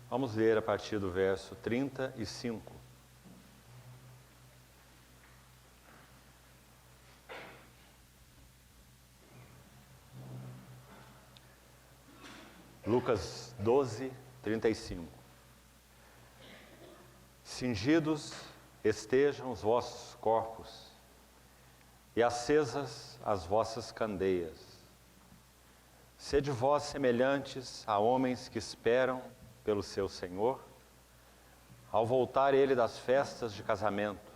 Vamos ler a partir do verso 35. Lucas 12, 35. Cingidos estejam os vossos corpos e acesas as vossas candeias. Sede vós semelhantes a homens que esperam pelo seu Senhor, ao voltar ele das festas de casamento,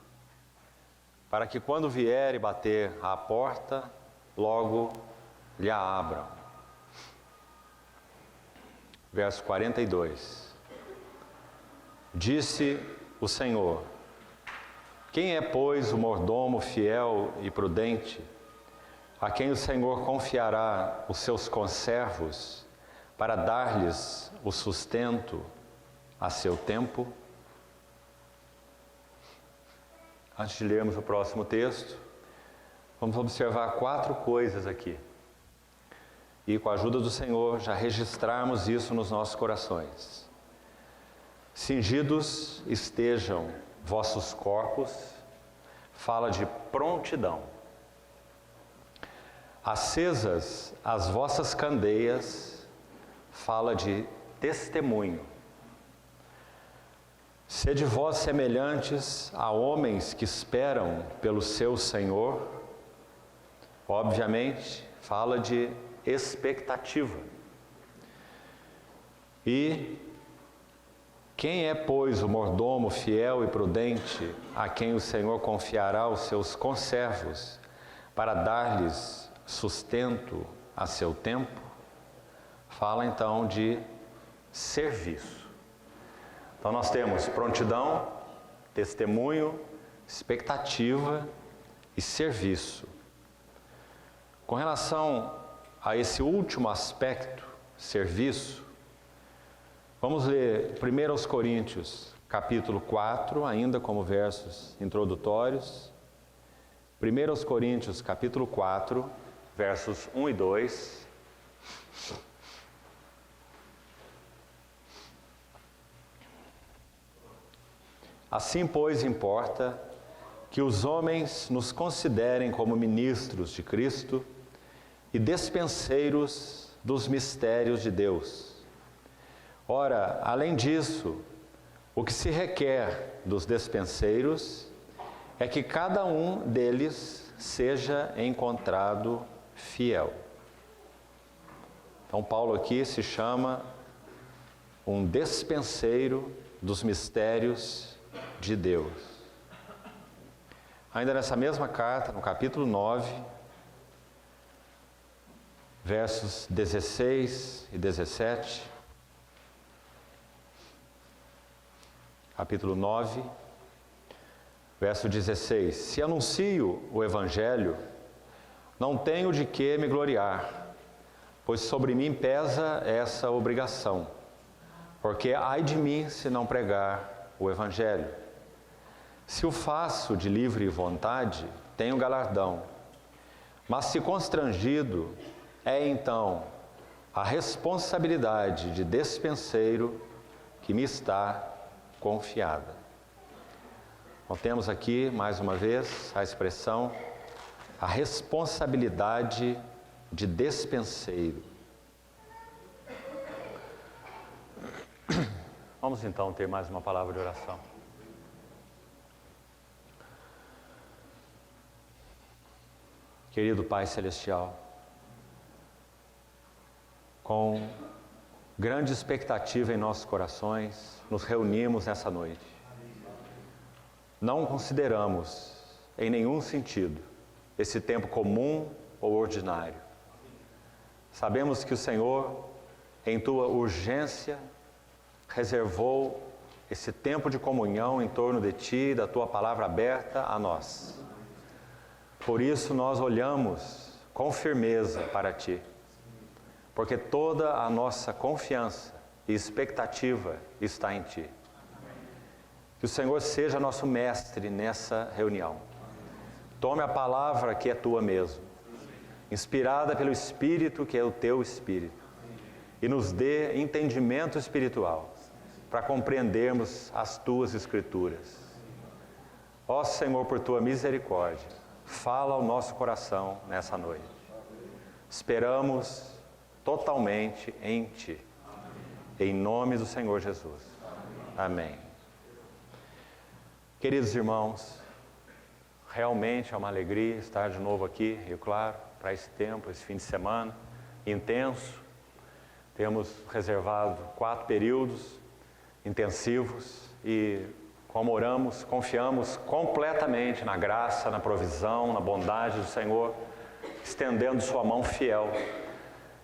para que quando vier e bater à porta, logo lhe a abram. Verso 42. Disse o Senhor: quem é, pois, o mordomo fiel e prudente, a quem o Senhor confiará os seus conservos, para dar-lhes o sustento a seu tempo? Antes de lermos o próximo texto, vamos observar 4 coisas aqui. E com a ajuda do Senhor, já registrarmos isso nos nossos corações. Cingidos estejam vossos corpos, fala de prontidão. Acesas as vossas candeias, fala de testemunho. Sede vós semelhantes a homens que esperam pelo seu Senhor, obviamente, fala de expectativa. E quem é, pois, o mordomo fiel e prudente, a quem o Senhor confiará os seus conservos, para dar-lhes sustento a seu tempo? Fala então de serviço. Então nós temos prontidão, testemunho, expectativa e serviço. Com relação a esse último aspecto, serviço, vamos ler 1 Coríntios, capítulo 4, ainda como versos introdutórios. 1 Coríntios, capítulo 4, versos 1 e 2. Assim, pois, importa que os homens nos considerem como ministros de Cristo e despenseiros dos mistérios de Deus. Ora, além disso, o que se requer dos despenseiros é que cada um deles seja encontrado fiel. Então, Paulo aqui se chama um despenseiro dos mistérios de Deus. Ainda nessa mesma carta, no capítulo 9, versos 16 e 17, capítulo 9, verso 16: se anuncio o Evangelho, não tenho de que me gloriar, pois sobre mim pesa essa obrigação, porque ai de mim se não pregar o Evangelho. Se o faço de livre vontade, tenho galardão, mas se constrangido, é então a responsabilidade de despenseiro que me está confiada. Então, temos aqui, mais uma vez, a expressão, a responsabilidade de despenseiro. Vamos então ter mais uma palavra de oração. Querido Pai Celestial, com grande expectativa em nossos corações, nos reunimos nessa noite. Não consideramos, em nenhum sentido, esse tempo comum ou ordinário. Sabemos que o Senhor, em Tua urgência, reservou esse tempo de comunhão em torno de Ti e da Tua palavra aberta a nós. Por isso nós olhamos com firmeza para Ti, porque toda a nossa confiança e expectativa está em Ti. Que o Senhor seja nosso mestre nessa reunião. Tome a palavra que é Tua mesmo, inspirada pelo Espírito que é o Teu Espírito, e nos dê entendimento espiritual, para compreendermos as Tuas Escrituras. Ó Senhor, por Tua misericórdia, fala ao nosso coração nessa noite. Esperamos totalmente em Ti. Em nome do Senhor Jesus. Amém. Queridos irmãos, realmente é uma alegria estar de novo aqui, Rio Claro, para esse tempo, esse fim de semana intenso. Temos reservado 4 períodos intensivos e, como oramos, confiamos completamente na graça, na provisão, na bondade do Senhor, estendendo Sua mão fiel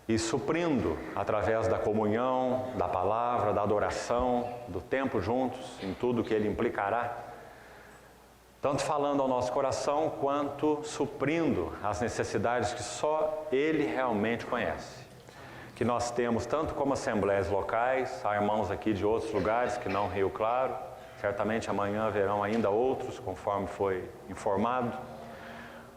e suprindo através da comunhão, da palavra, da adoração, do tempo juntos, em tudo que Ele implicará, tanto falando ao nosso coração, quanto suprindo as necessidades que só Ele realmente conhece. Que nós temos, tanto como assembleias locais, há irmãos aqui de outros lugares que não Rio Claro, certamente amanhã haverão ainda outros, conforme foi informado.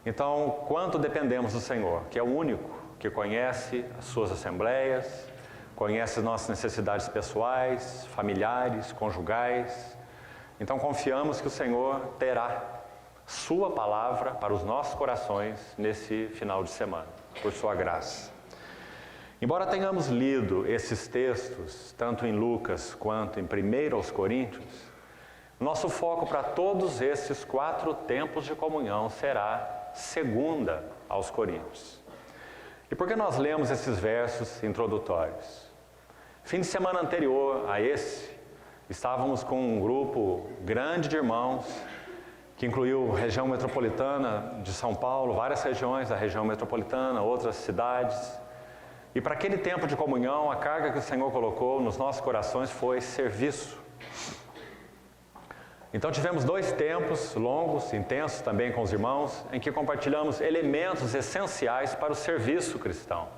Então, quanto dependemos do Senhor, que é o único que conhece as suas assembleias, conhece as nossas necessidades pessoais, familiares, conjugais. Então confiamos que o Senhor terá Sua palavra para os nossos corações nesse final de semana, por Sua graça. Embora tenhamos lido esses textos, tanto em Lucas quanto em 1 aos Coríntios, nosso foco para todos esses 4 tempos de comunhão será 2 aos Coríntios. E por que nós lemos esses versos introdutórios? Fim de semana anterior a esse, estávamos com um grupo grande de irmãos, que incluiu região metropolitana de São Paulo, várias regiões da região metropolitana, outras cidades. E para aquele tempo de comunhão, a carga que o Senhor colocou nos nossos corações foi serviço. Então tivemos 2 tempos longos, intensos também com os irmãos, em que compartilhamos elementos essenciais para o serviço cristão.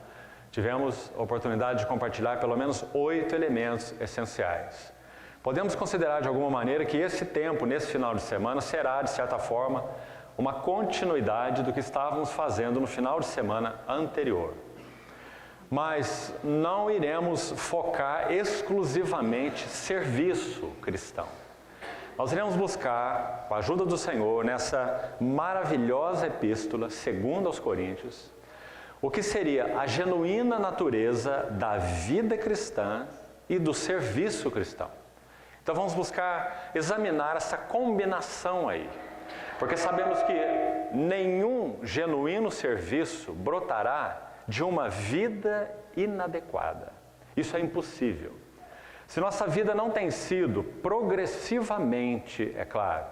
Tivemos a oportunidade de compartilhar pelo menos 8 elementos essenciais. Podemos considerar de alguma maneira que esse tempo, nesse final de semana, será, de certa forma, uma continuidade do que estávamos fazendo no final de semana anterior. Mas não iremos focar exclusivamente serviço cristão. Nós iremos buscar, com a ajuda do Senhor, nessa maravilhosa epístola, 2 aos Coríntios, o que seria a genuína natureza da vida cristã e do serviço cristão. Então vamos buscar examinar essa combinação aí, porque sabemos que nenhum genuíno serviço brotará de uma vida inadequada. Isso é impossível. Se nossa vida não tem sido progressivamente, é claro,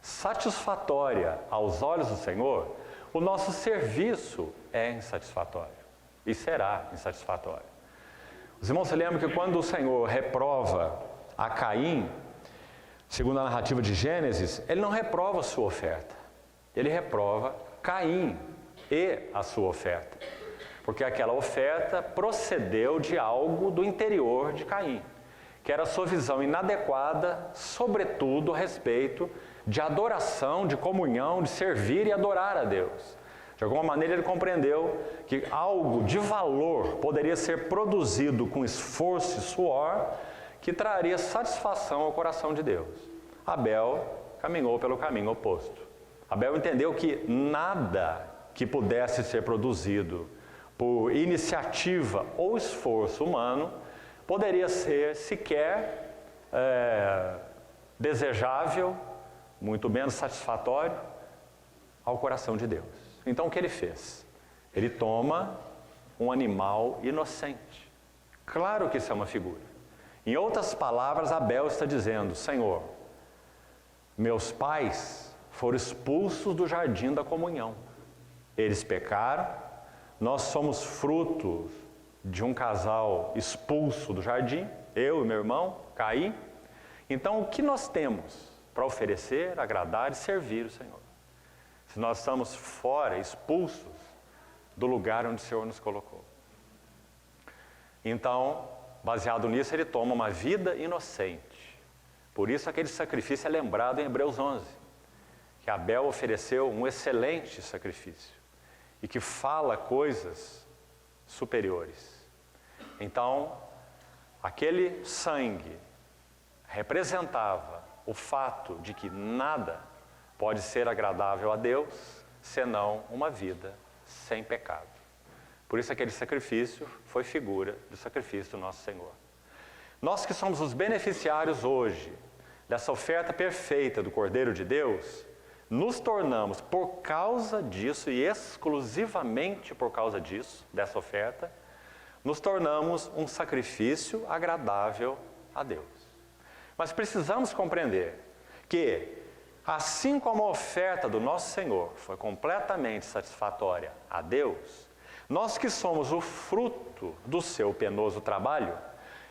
satisfatória aos olhos do Senhor, o nosso serviço é insatisfatório e será insatisfatório. Os irmãos se lembram que quando o Senhor reprova a Caim, segundo a narrativa de Gênesis, Ele não reprova a sua oferta, Ele reprova Caim e a sua oferta, porque aquela oferta procedeu de algo do interior de Caim, que era a sua visão inadequada, sobretudo a respeito de adoração, de comunhão, de servir e adorar a Deus. De alguma maneira ele compreendeu que algo de valor poderia ser produzido com esforço e suor, que traria satisfação ao coração de Deus. Abel caminhou pelo caminho oposto. Abel entendeu que nada que pudesse ser produzido por iniciativa ou esforço humano poderia ser sequer desejável, muito menos satisfatório ao coração de Deus. Então o que ele fez? Ele toma um animal inocente. Claro que isso é uma figura. Em outras palavras, Abel está dizendo: Senhor, meus pais foram expulsos do jardim da comunhão. Eles pecaram, nós somos frutos de um casal expulso do jardim, eu e meu irmão, Caim. Então, o que nós temos para oferecer, agradar e servir o Senhor? Se nós estamos fora, expulsos do lugar onde o Senhor nos colocou. Então, baseado nisso, ele toma uma vida inocente. Por isso, aquele sacrifício é lembrado em Hebreus 11, que Abel ofereceu um excelente sacrifício e que fala coisas superiores. Então, aquele sangue representava o fato de que nada pode ser agradável a Deus senão uma vida sem pecado. Por isso aquele sacrifício foi figura do sacrifício do nosso Senhor. Nós que somos os beneficiários hoje dessa oferta perfeita do Cordeiro de Deus, nos tornamos, por causa disso e exclusivamente por causa disso, dessa oferta, nos tornamos um sacrifício agradável a Deus. Mas precisamos compreender que, assim como a oferta do nosso Senhor foi completamente satisfatória a Deus, nós que somos o fruto do seu penoso trabalho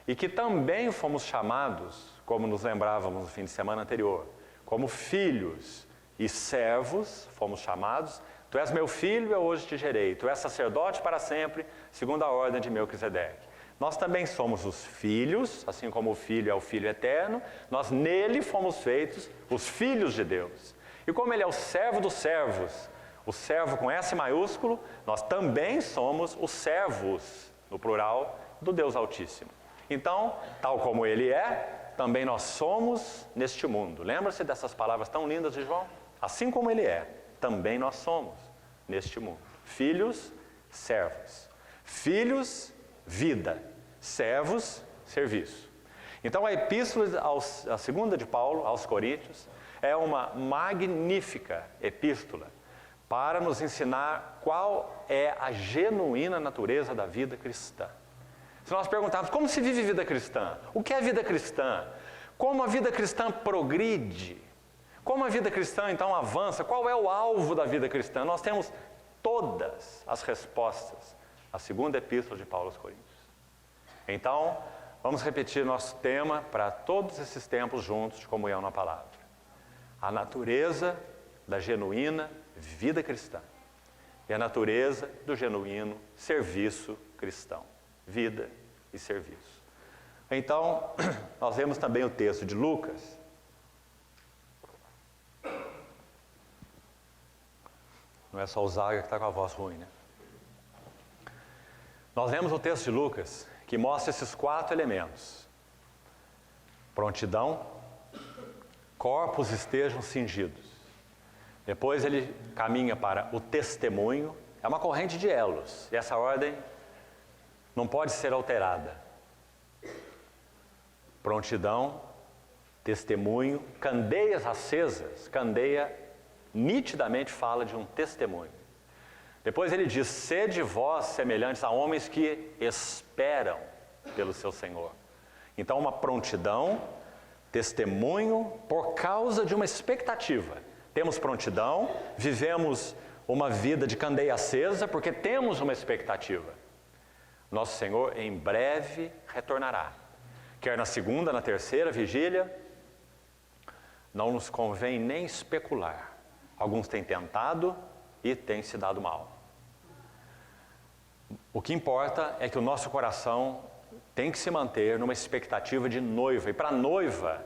e que também fomos chamados, como nos lembrávamos no fim de semana anterior, como filhos e servos, fomos chamados. Tu és meu filho, eu hoje te gerei. Tu és sacerdote para sempre, segundo a ordem de Melquisedeque. Nós também somos os filhos, assim como o Filho é o Filho eterno, nós nele fomos feitos os filhos de Deus. E como ele é o servo dos servos, o servo com S maiúsculo, nós também somos os servos, no plural, do Deus Altíssimo. Então, tal como ele é, também nós somos neste mundo. Lembra-se dessas palavras tão lindas de João? Assim como ele é, também nós somos neste mundo. Filhos, servos. Filhos, vida. Servos, serviço. Então a epístola, a segunda de Paulo aos Coríntios, é uma magnífica epístola para nos ensinar qual é a genuína natureza da vida cristã. Se nós perguntarmos como se vive vida cristã, o que é vida cristã, como a vida cristã progride, como a vida cristã então avança, qual é o alvo da vida cristã, nós temos todas as respostas à segunda epístola de Paulo aos Coríntios. Então, vamos repetir nosso tema para todos esses tempos juntos de comunhão na palavra. A natureza da genuína vida cristã e a natureza do genuíno serviço cristão. Vida e serviço. Então, nós vemos também o texto de Lucas. Não é só o Zaga que está com a voz ruim, né? Nós vemos o texto de Lucas que mostra esses 4 elementos. Prontidão, corpos estejam cingidos. Depois ele caminha para o testemunho, é uma corrente de elos, e essa ordem não pode ser alterada. Prontidão, testemunho, candeias acesas, candeia nitidamente fala de um testemunho. Depois ele diz, sede vós semelhantes a homens que esperam pelo seu Senhor. Então uma prontidão, testemunho por causa de uma expectativa. Temos prontidão, vivemos uma vida de candeia acesa porque temos uma expectativa. Nosso Senhor em breve retornará. Quer na segunda, na terceira vigília, não nos convém nem especular. Alguns têm tentado e têm se dado mal. O que importa é que o nosso coração tem que se manter numa expectativa de noiva. E para a noiva,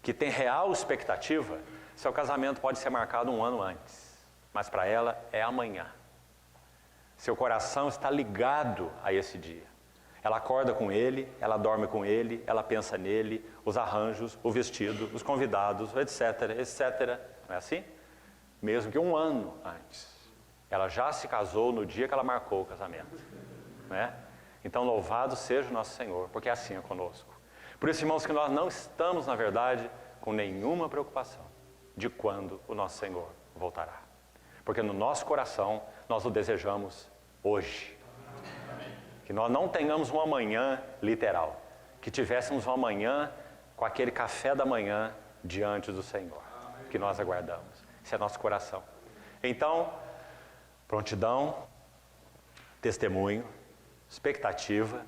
que tem real expectativa, seu casamento pode ser marcado 1 ano antes. Mas para ela é amanhã. Seu coração está ligado a esse dia. Ela acorda com ele, ela dorme com ele, ela pensa nele, os arranjos, o vestido, os convidados, etc, etc. Não é assim? Mesmo que 1 ano antes. Ela já se casou no dia que ela marcou o casamento. Não é? Então louvado seja o nosso Senhor, porque assim é conosco. Por isso, irmãos, que nós não estamos, na verdade, com nenhuma preocupação de quando o nosso Senhor voltará. Porque no nosso coração nós o desejamos hoje. Que nós não tenhamos um amanhã literal. Que tivéssemos um amanhã com aquele café da manhã diante do Senhor. Que nós aguardamos. Esse é nosso coração. Então, prontidão, testemunho, expectativa.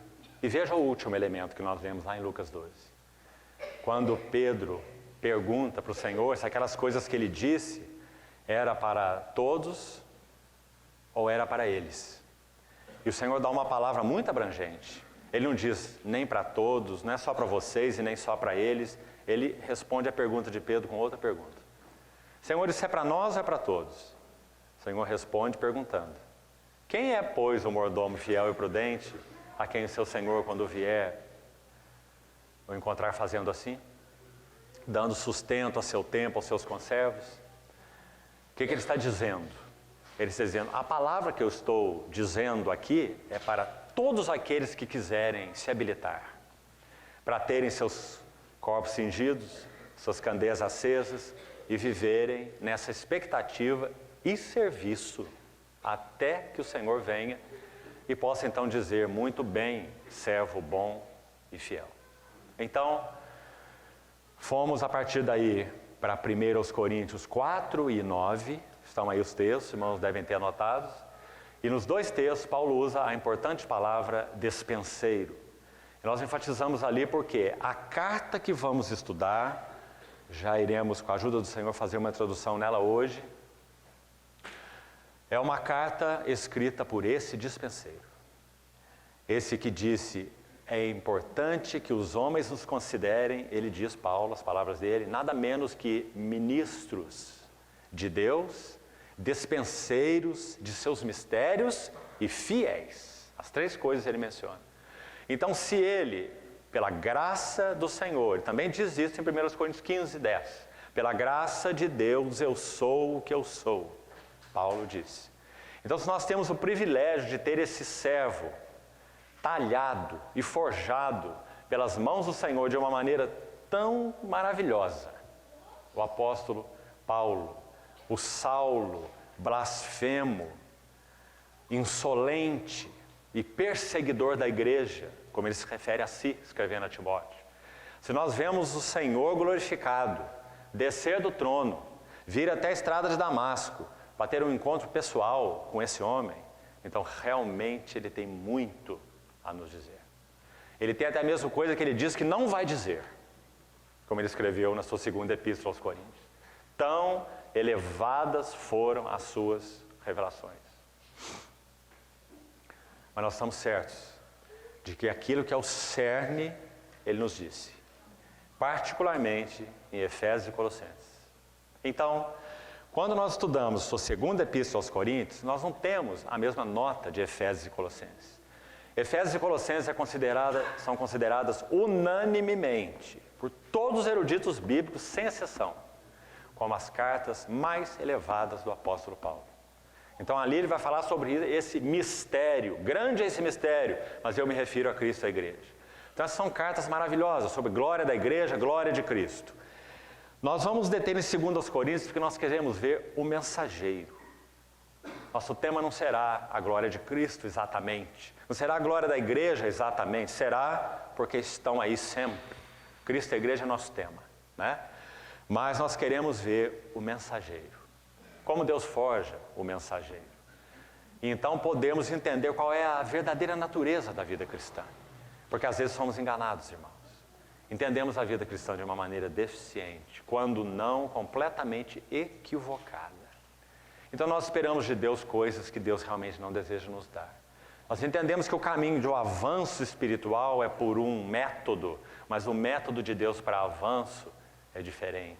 E veja o último elemento que nós vemos lá em Lucas 12. Quando Pedro pergunta para o Senhor se aquelas coisas que ele disse era para todos ou era para eles. E o Senhor dá uma palavra muito abrangente. Ele não diz nem para todos, não é só para vocês e nem só para eles. Ele responde a pergunta de Pedro com outra pergunta. Senhor, isso é para nós ou é para todos? O Senhor responde perguntando. Quem é, pois, o mordomo fiel e prudente, a quem o seu Senhor, quando vier, o encontrar fazendo assim? dando sustento a seu tempo, aos seus conservos. O que ele está dizendo? Ele está dizendo, a palavra que eu estou dizendo aqui é para todos aqueles que quiserem se habilitar, para terem seus corpos cingidos, suas candeias acesas e viverem nessa expectativa e serviço até que o Senhor venha e possa então dizer, muito bem, servo bom e fiel. Então, fomos a partir daí para 1 Coríntios 4 e 9, estão aí os textos, os irmãos devem ter anotados, e nos dois textos Paulo usa a importante palavra despenseiro. E nós enfatizamos ali porque a carta que vamos estudar, já iremos com a ajuda do Senhor fazer uma introdução nela hoje, é uma carta escrita por esse dispenseiro. Esse que disse, é importante que os homens nos considerem, ele diz, Paulo, as palavras dele, nada menos que ministros de Deus, despenseiros de seus mistérios e fiéis. As três coisas ele menciona. Então, se ele, pela graça do Senhor, também diz isso em 1 Coríntios 15, 10, pela graça de Deus eu sou o que eu sou, Paulo disse. Então, se nós temos o privilégio de ter esse servo talhado e forjado pelas mãos do Senhor de uma maneira tão maravilhosa, o apóstolo Paulo, o Saulo, blasfemo, insolente e perseguidor da igreja, como ele se refere a si, escrevendo a Timóteo. Se nós vemos o Senhor glorificado, descer do trono, vir até a estrada de Damasco, para ter um encontro pessoal com esse homem, então realmente ele tem muito a nos dizer. Ele tem até a mesma coisa que ele diz que não vai dizer, como ele escreveu na sua segunda epístola aos Coríntios. Tão elevadas foram as suas revelações. Mas nós estamos certos de que aquilo que é o cerne, ele nos disse, particularmente em Efésios e Colossenses. Então, quando nós estudamos sua segunda epístola aos Coríntios, nós não temos a mesma nota de Efésios e Colossenses. Efésios e Colossenses são consideradas unanimemente, por todos os eruditos bíblicos, sem exceção, como as cartas mais elevadas do apóstolo Paulo. Então ali ele vai falar sobre esse mistério, grande é esse mistério, mas eu me refiro a Cristo e à igreja. Então essas são cartas maravilhosas sobre glória da igreja, glória de Cristo. Nós vamos deter em 2 Coríntios porque nós queremos ver o mensageiro. Nosso tema não será a glória de Cristo exatamente, não será a glória da igreja exatamente, será porque estão aí sempre. Cristo e a igreja é nosso tema, né? Mas nós queremos ver o mensageiro. Como Deus forja o mensageiro. E então podemos entender qual é a verdadeira natureza da vida cristã. Porque às vezes somos enganados, irmãos. Entendemos a vida cristã de uma maneira deficiente, quando não completamente equivocada. Então nós esperamos de Deus coisas que Deus realmente não deseja nos dar. Nós entendemos que o caminho de um avanço espiritual é por um método, mas o método de Deus para avanço é diferente.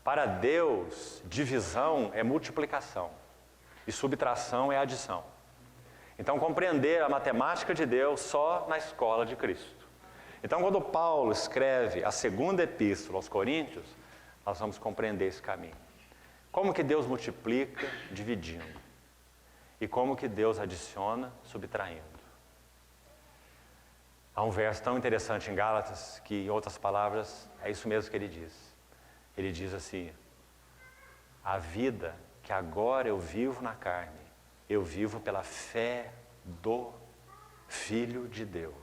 Para Deus, divisão é multiplicação e subtração é adição. Então, compreender a matemática de Deus só na escola de Cristo. Então, quando Paulo escreve a segunda epístola aos Coríntios, nós vamos compreender esse caminho. Como que Deus multiplica dividindo e como que Deus adiciona subtraindo. Há um verso tão interessante em Gálatas que, em outras palavras, é isso mesmo que ele diz. Ele diz assim, a vida que agora eu vivo na carne, eu vivo pela fé do Filho de Deus.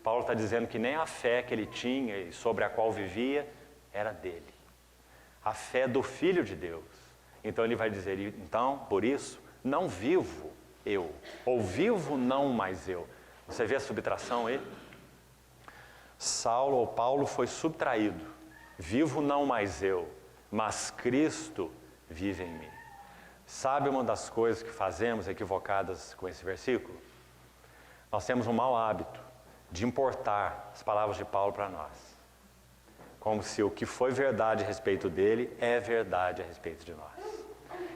Paulo está dizendo que nem a fé que ele tinha e sobre a qual vivia era dele. A fé do Filho de Deus. Então ele vai dizer, então, por isso, não vivo eu, ou vivo não mais eu. Você vê a subtração aí? Saulo ou Paulo foi subtraído. Vivo não mais eu, mas Cristo vive em mim. Sabe uma das coisas que fazemos equivocadas com esse versículo? Nós temos um mau hábito de importar as palavras de Paulo para nós. Como se o que foi verdade a respeito dele é verdade a respeito de nós.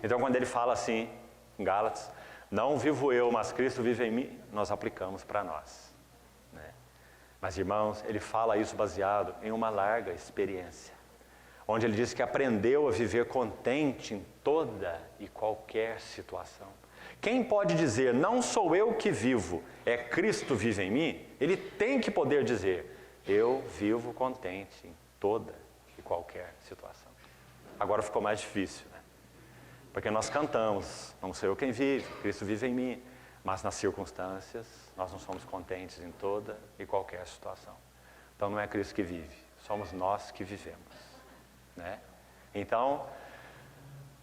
Então quando ele fala assim, em Gálatas, não vivo eu, mas Cristo vive em mim, nós aplicamos para nós. Né? Mas, irmãos, ele fala isso baseado em uma larga experiência, onde ele diz que aprendeu a viver contente em toda e qualquer situação. Quem pode dizer, não sou eu que vivo, é Cristo vive em mim? Ele tem que poder dizer, eu vivo contente em toda e qualquer situação. Agora ficou mais difícil, né? Porque nós cantamos, não sou eu quem vive, Cristo vive em mim. Mas nas circunstâncias, nós não somos contentes em toda e qualquer situação. Então não é Cristo que vive, somos nós que vivemos, né? Então,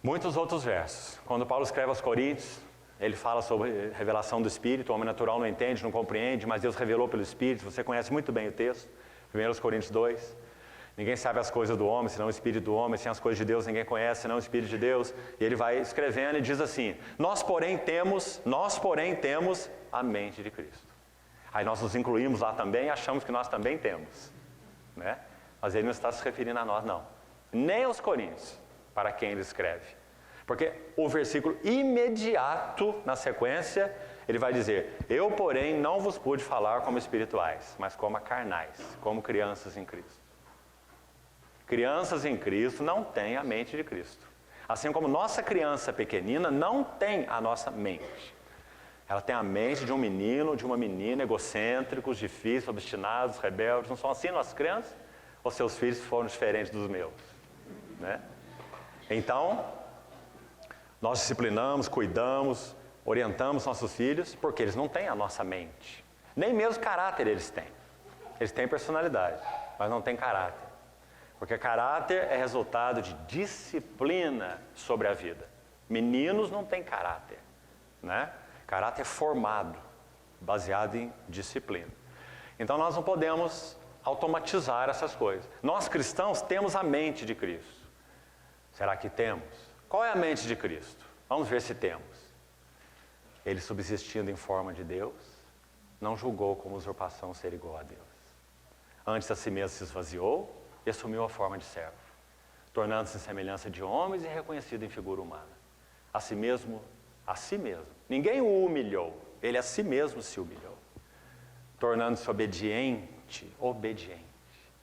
muitos outros versos. Quando Paulo escreve aos Coríntios, ele fala sobre revelação do Espírito, o homem natural não entende, não compreende, mas Deus revelou pelo Espírito. Você conhece muito bem o texto, 1 Coríntios 2. Ninguém sabe as coisas do homem, senão o Espírito do homem. Sem as coisas de Deus, ninguém conhece, senão o Espírito de Deus. E ele vai escrevendo e diz assim, nós porém temos a mente de Cristo. Aí nós nos incluímos lá também e achamos que nós também temos, né? Mas ele não está se referindo a nós, não. Nem aos Coríntios, para quem ele escreve. Porque o versículo imediato, na sequência, ele vai dizer, eu porém não vos pude falar como espirituais, mas como carnais, como crianças em Cristo. Crianças em Cristo não têm a mente de Cristo. Assim como nossa criança pequenina não tem a nossa mente. Ela tem a mente de um menino, de uma menina, egocêntricos, difíceis, obstinados, rebeldes. Não são assim nossas crianças? Ou seus filhos foram diferentes dos meus? Né? Então, nós disciplinamos, cuidamos, orientamos nossos filhos, porque eles não têm a nossa mente. Nem mesmo caráter eles têm. Eles têm personalidade, mas não têm caráter. Porque caráter é resultado de disciplina sobre a vida. Meninos não têm caráter, né? Caráter formado, baseado em disciplina. Então nós não podemos automatizar essas coisas. Nós cristãos temos a mente de Cristo. Será que temos? Qual é a mente de Cristo? Vamos ver se temos. Ele, subsistindo em forma de Deus, não julgou como usurpação ser igual a Deus. Antes a si mesmo se esvaziou e assumiu a forma de servo, tornando-se em semelhança de homens e reconhecido em figura humana. A si mesmo. Ninguém o humilhou, ele a si mesmo se humilhou, tornando-se obediente,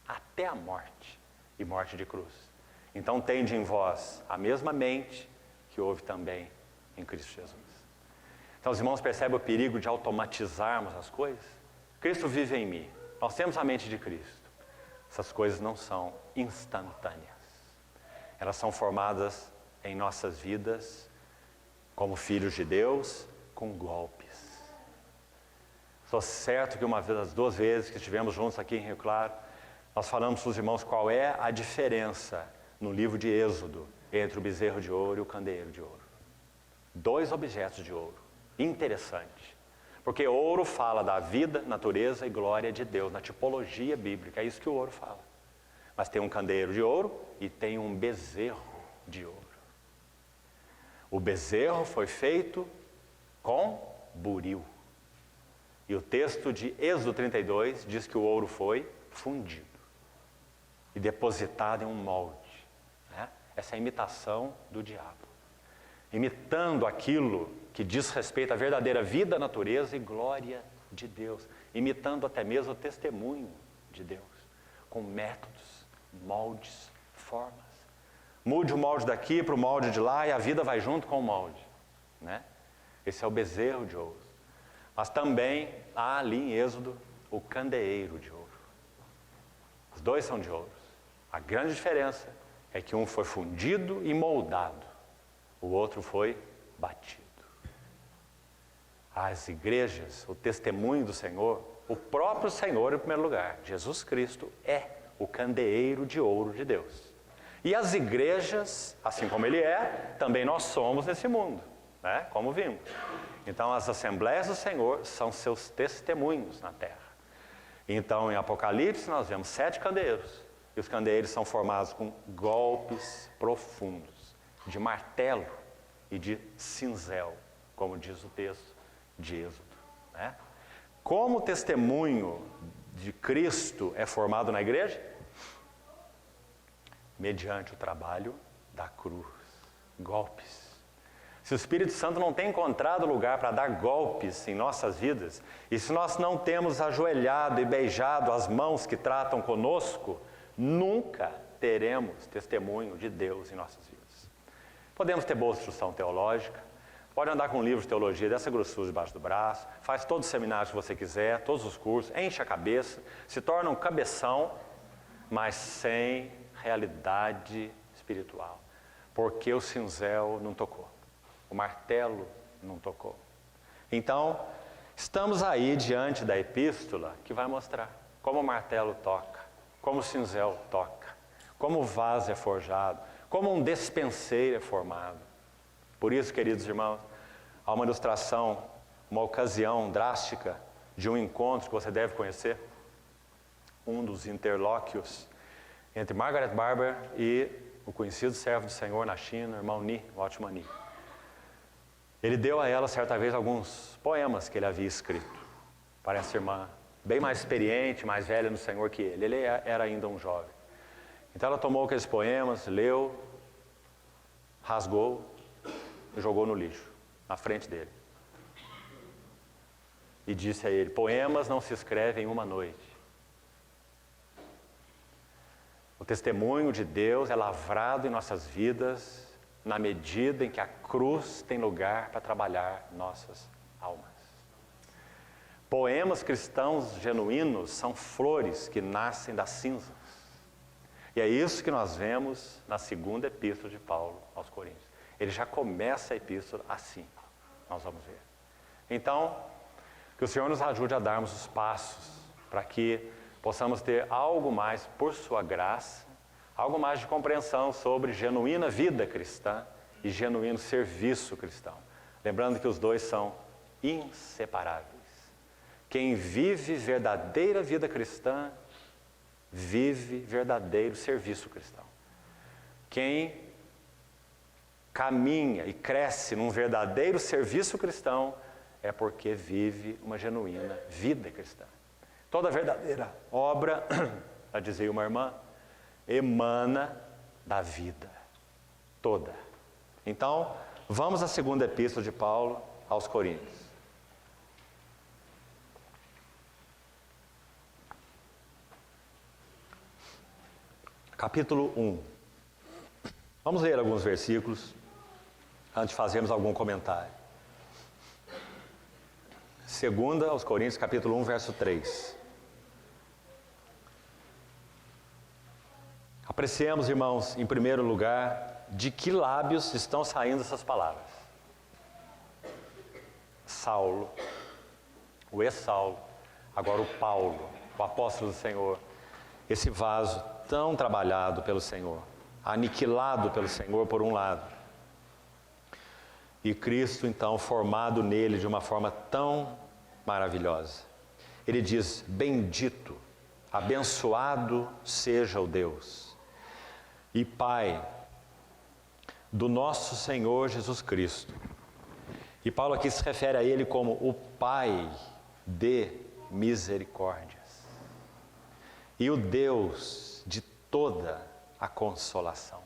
até a morte, e morte de cruz. Então tende em vós a mesma mente que houve também em Cristo Jesus. Então os irmãos percebem o perigo de automatizarmos as coisas? Cristo vive em mim, nós temos a mente de Cristo. Essas coisas não são instantâneas. Elas são formadas em nossas vidas, como filhos de Deus, com golpes. Estou certo que uma das 2 vezes que estivemos juntos aqui em Rio Claro, nós falamos para os irmãos qual é a diferença no livro de Êxodo entre o bezerro de ouro e o candeeiro de ouro. 2 objetos de ouro. Interessante. Porque ouro fala da vida, natureza e glória de Deus, na tipologia bíblica, é isso que o ouro fala. Mas tem um candeeiro de ouro e tem um bezerro de ouro. O bezerro foi feito com buril. E o texto de Êxodo 32 diz que o ouro foi fundido e depositado em um molde, né? Essa é a imitação do diabo. Imitando aquilo que diz respeito à verdadeira vida, natureza e glória de Deus. Imitando até mesmo o testemunho de Deus. Com métodos, moldes, formas. Mude o molde daqui para o molde de lá e a vida vai junto com o molde, né? Esse é o bezerro de ouro. Mas também há ali em Êxodo o candeeiro de ouro. Os 2 são de ouro. A grande diferença é que um foi fundido e moldado. O outro foi batido. As igrejas, o testemunho do Senhor, o próprio Senhor em primeiro lugar, Jesus Cristo é o candeeiro de ouro de Deus. E as igrejas, assim como Ele é, também nós somos nesse mundo, né? Como vimos. Então as assembleias do Senhor são seus testemunhos na terra. Então em Apocalipse nós vemos 7 candeeiros. E os candeeiros são formados com golpes profundos, de martelo e de cinzel, como diz o texto de Êxodo, né? Como o testemunho de Cristo é formado na igreja? Mediante o trabalho da cruz. Golpes. se o Espírito Santo não tem encontrado lugar para dar golpes em nossas vidas, e se nós não temos ajoelhado e beijado as mãos que tratam conosco, nunca teremos testemunho de Deus em nossas vidas. Podemos ter boa instrução teológica, pode andar com um livro de teologia dessa grossura debaixo do braço, faz todos os seminários que você quiser, todos os cursos, enche a cabeça, se torna um cabeção, mas sem realidade espiritual. Porque o cinzel não tocou, o martelo não tocou. Então, estamos aí diante da epístola que vai mostrar como o martelo toca, como o cinzel toca, como o vaso é forjado, como um despenseiro é formado. Por isso, queridos irmãos, há uma ilustração, uma ocasião drástica de um encontro que você deve conhecer, um dos interlóquios entre Margaret Barber e o conhecido servo do Senhor na China, o irmão Ni, Watchman Nee. Ele deu a ela, certa vez, alguns poemas que ele havia escrito para essa irmã, bem mais experiente, mais velha no Senhor que ele. Ele era ainda um jovem. Então ela tomou aqueles poemas, leu, rasgou e jogou no lixo, na frente dele. E disse a ele: poemas não se escrevem em uma noite. O testemunho de Deus é lavrado em nossas vidas na medida em que a cruz tem lugar para trabalhar nossas almas. Poemas cristãos genuínos são flores que nascem das cinzas. E é isso que nós vemos na segunda epístola de Paulo aos Coríntios. Ele já começa a epístola assim, nós vamos ver. Então, que o Senhor nos ajude a darmos os passos para que possamos ter algo mais, por sua graça, algo mais de compreensão sobre genuína vida cristã e genuíno serviço cristão. Lembrando que os dois são inseparáveis. Quem vive verdadeira vida cristã, vive verdadeiro serviço cristão. Quem caminha e cresce num verdadeiro serviço cristão é porque vive uma genuína vida cristã. Toda verdadeira obra, já dizia uma irmã, emana da vida. Toda. Então, vamos à segunda epístola de Paulo aos Coríntios. Capítulo 1. Vamos ler alguns versículos antes de fazermos algum comentário. Segunda aos Coríntios, capítulo 1, verso 3. Apreciemos, irmãos, em primeiro lugar, de que lábios estão saindo essas palavras. Saulo, o ex-Saulo, agora o Paulo, o apóstolo do Senhor, esse vaso tão trabalhado pelo Senhor, aniquilado pelo Senhor por um lado, e Cristo então formado nele de uma forma tão maravilhosa. Ele diz: bendito, abençoado seja o Deus e Pai do nosso Senhor Jesus Cristo. E Paulo aqui se refere a ele como o Pai de misericórdias e o Deus de toda a consolação.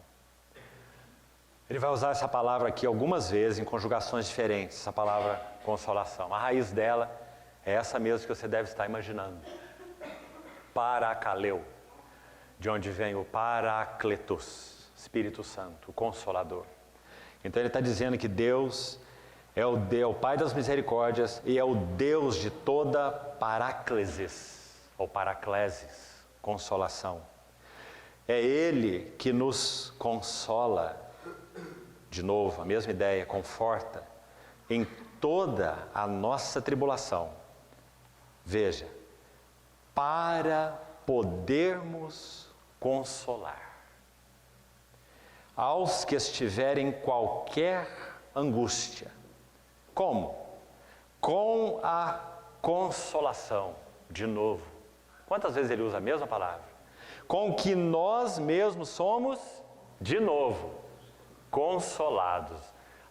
Ele vai usar essa palavra aqui algumas vezes em conjugações diferentes, essa palavra consolação. A raiz dela é essa mesmo que você deve estar imaginando. Parakaleu, de onde vem o Paracletos, Espírito Santo, o Consolador. Então ele está dizendo que Deus é o Pai das misericórdias e é o Deus de toda paráclesis, ou paraclesis, consolação. É Ele que nos consola, de novo, a mesma ideia, conforta, em toda a nossa tribulação. Veja, para podermos consolar aos que estiverem em qualquer angústia. Como? Com a consolação, de novo. Quantas vezes ele usa a mesma palavra? Com que nós mesmos somos, de novo, consolados.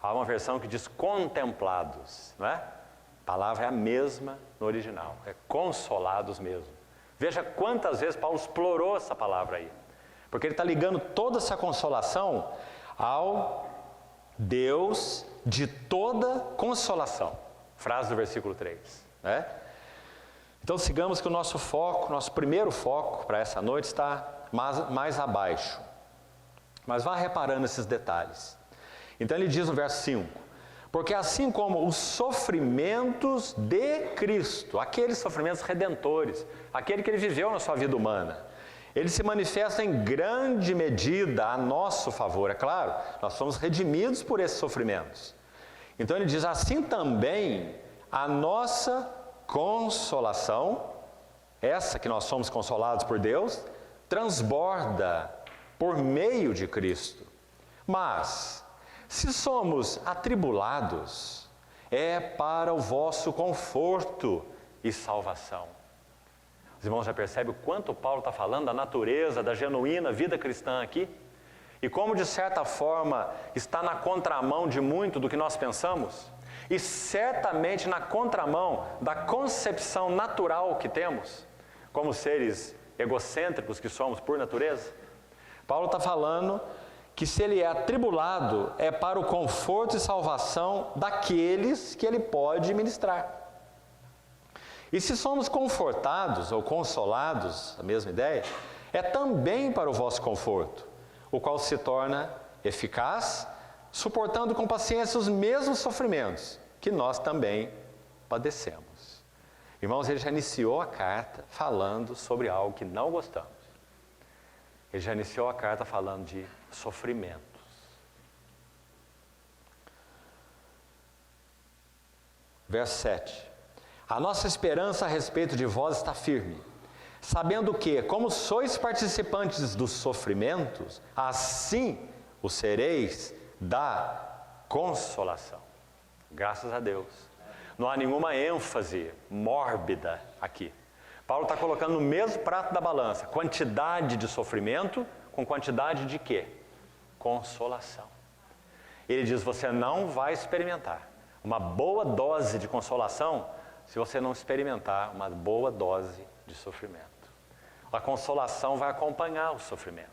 Há uma versão que diz contemplados, não é? A palavra é a mesma no original, é consolados mesmo. Veja quantas vezes Paulo explorou essa palavra aí. Porque ele está ligando toda essa consolação ao Deus de toda consolação. Frase do versículo 3, né? Então sigamos que o nosso foco, nosso primeiro foco para essa noite está mais abaixo. Mas vá reparando esses detalhes. Então ele diz no verso 5: porque assim como os sofrimentos de Cristo, aqueles sofrimentos redentores, aquele que ele viveu na sua vida humana, ele se manifesta em grande medida a nosso favor. É claro, nós somos redimidos por esses sofrimentos. Então ele diz, assim também a nossa consolação, essa que nós somos consolados por Deus, transborda por meio de Cristo. Mas, se somos atribulados, é para o vosso conforto e salvação. Os irmãos já percebem o quanto Paulo está falando da natureza, da genuína vida cristã aqui? E como, de certa forma, está na contramão de muito do que nós pensamos? E certamente na contramão da concepção natural que temos, como seres egocêntricos que somos por natureza. Paulo está falando que se ele é atribulado, é para o conforto e salvação daqueles que ele pode ministrar. E se somos confortados ou consolados, a mesma ideia, é também para o vosso conforto, o qual se torna eficaz, suportando com paciência os mesmos sofrimentos que nós também padecemos. Irmãos, ele já iniciou a carta falando sobre algo que não gostamos. Ele já iniciou a carta falando de sofrimentos. Verso 7. A nossa esperança a respeito de vós está firme, sabendo que, como sois participantes dos sofrimentos, assim o sereis da consolação. Graças a Deus. Não há nenhuma ênfase mórbida aqui. Paulo está colocando no mesmo prato da balança quantidade de sofrimento com quantidade de quê? Consolação. Ele diz, você não vai experimentar uma boa dose de consolação se você não experimentar uma boa dose de sofrimento. A consolação vai acompanhar os sofrimentos.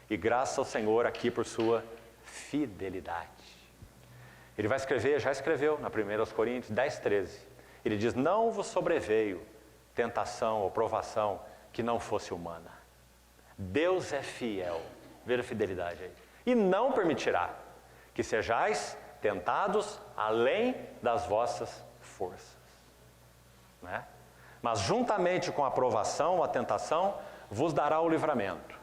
E graças ao Senhor aqui por sua fidelidade. Ele vai escrever, já escreveu na 1 Coríntios 10:13. Ele diz, não vos sobreveio tentação ou provação que não fosse humana. Deus é fiel. Veja a fidelidade aí. E não permitirá que sejais tentados além das vossas forças. Né? Mas juntamente com a provação, a tentação, vos dará o livramento.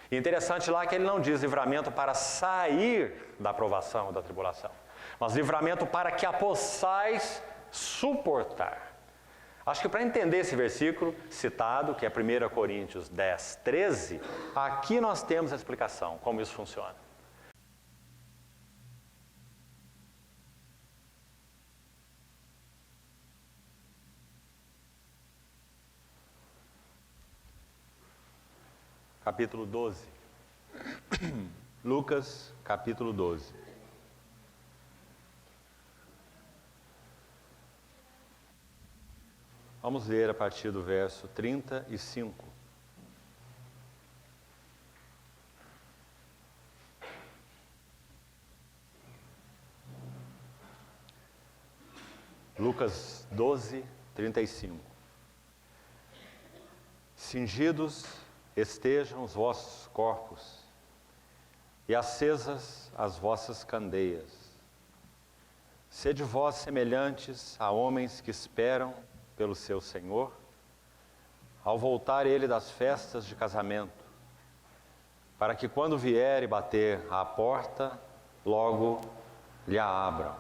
E interessante lá que ele não diz livramento para sair da provação ou da tribulação, mas livramento para que a possais suportar. Acho que para entender esse versículo citado, que é 1 Coríntios 10:13, aqui nós temos a explicação, como isso funciona. Capítulo 12. Lucas, capítulo 12. Vamos ler a partir do verso 35. Lucas 12, 35. Cingidos estejam os vossos corpos e acesas as vossas candeias. Sede vós semelhantes a homens que esperam pelo seu Senhor, ao voltar ele das festas de casamento, para que quando vier e bater à porta, logo lhe a abram.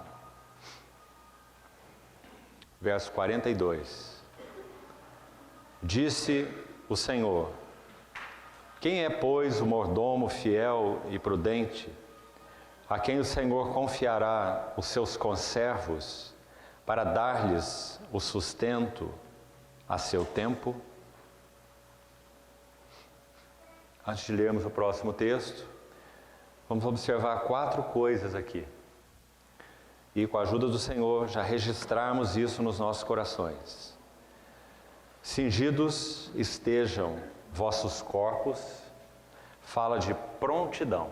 Verso 42. Disse o Senhor, quem é, pois, o mordomo fiel e prudente, a quem o Senhor confiará os seus conservos, para dar-lhes o sustento a seu tempo? Antes de lermos o próximo texto, vamos observar 4 coisas aqui. E com a ajuda do Senhor, já registrarmos isso nos nossos corações. Cingidos estejam vossos corpos, fala de prontidão.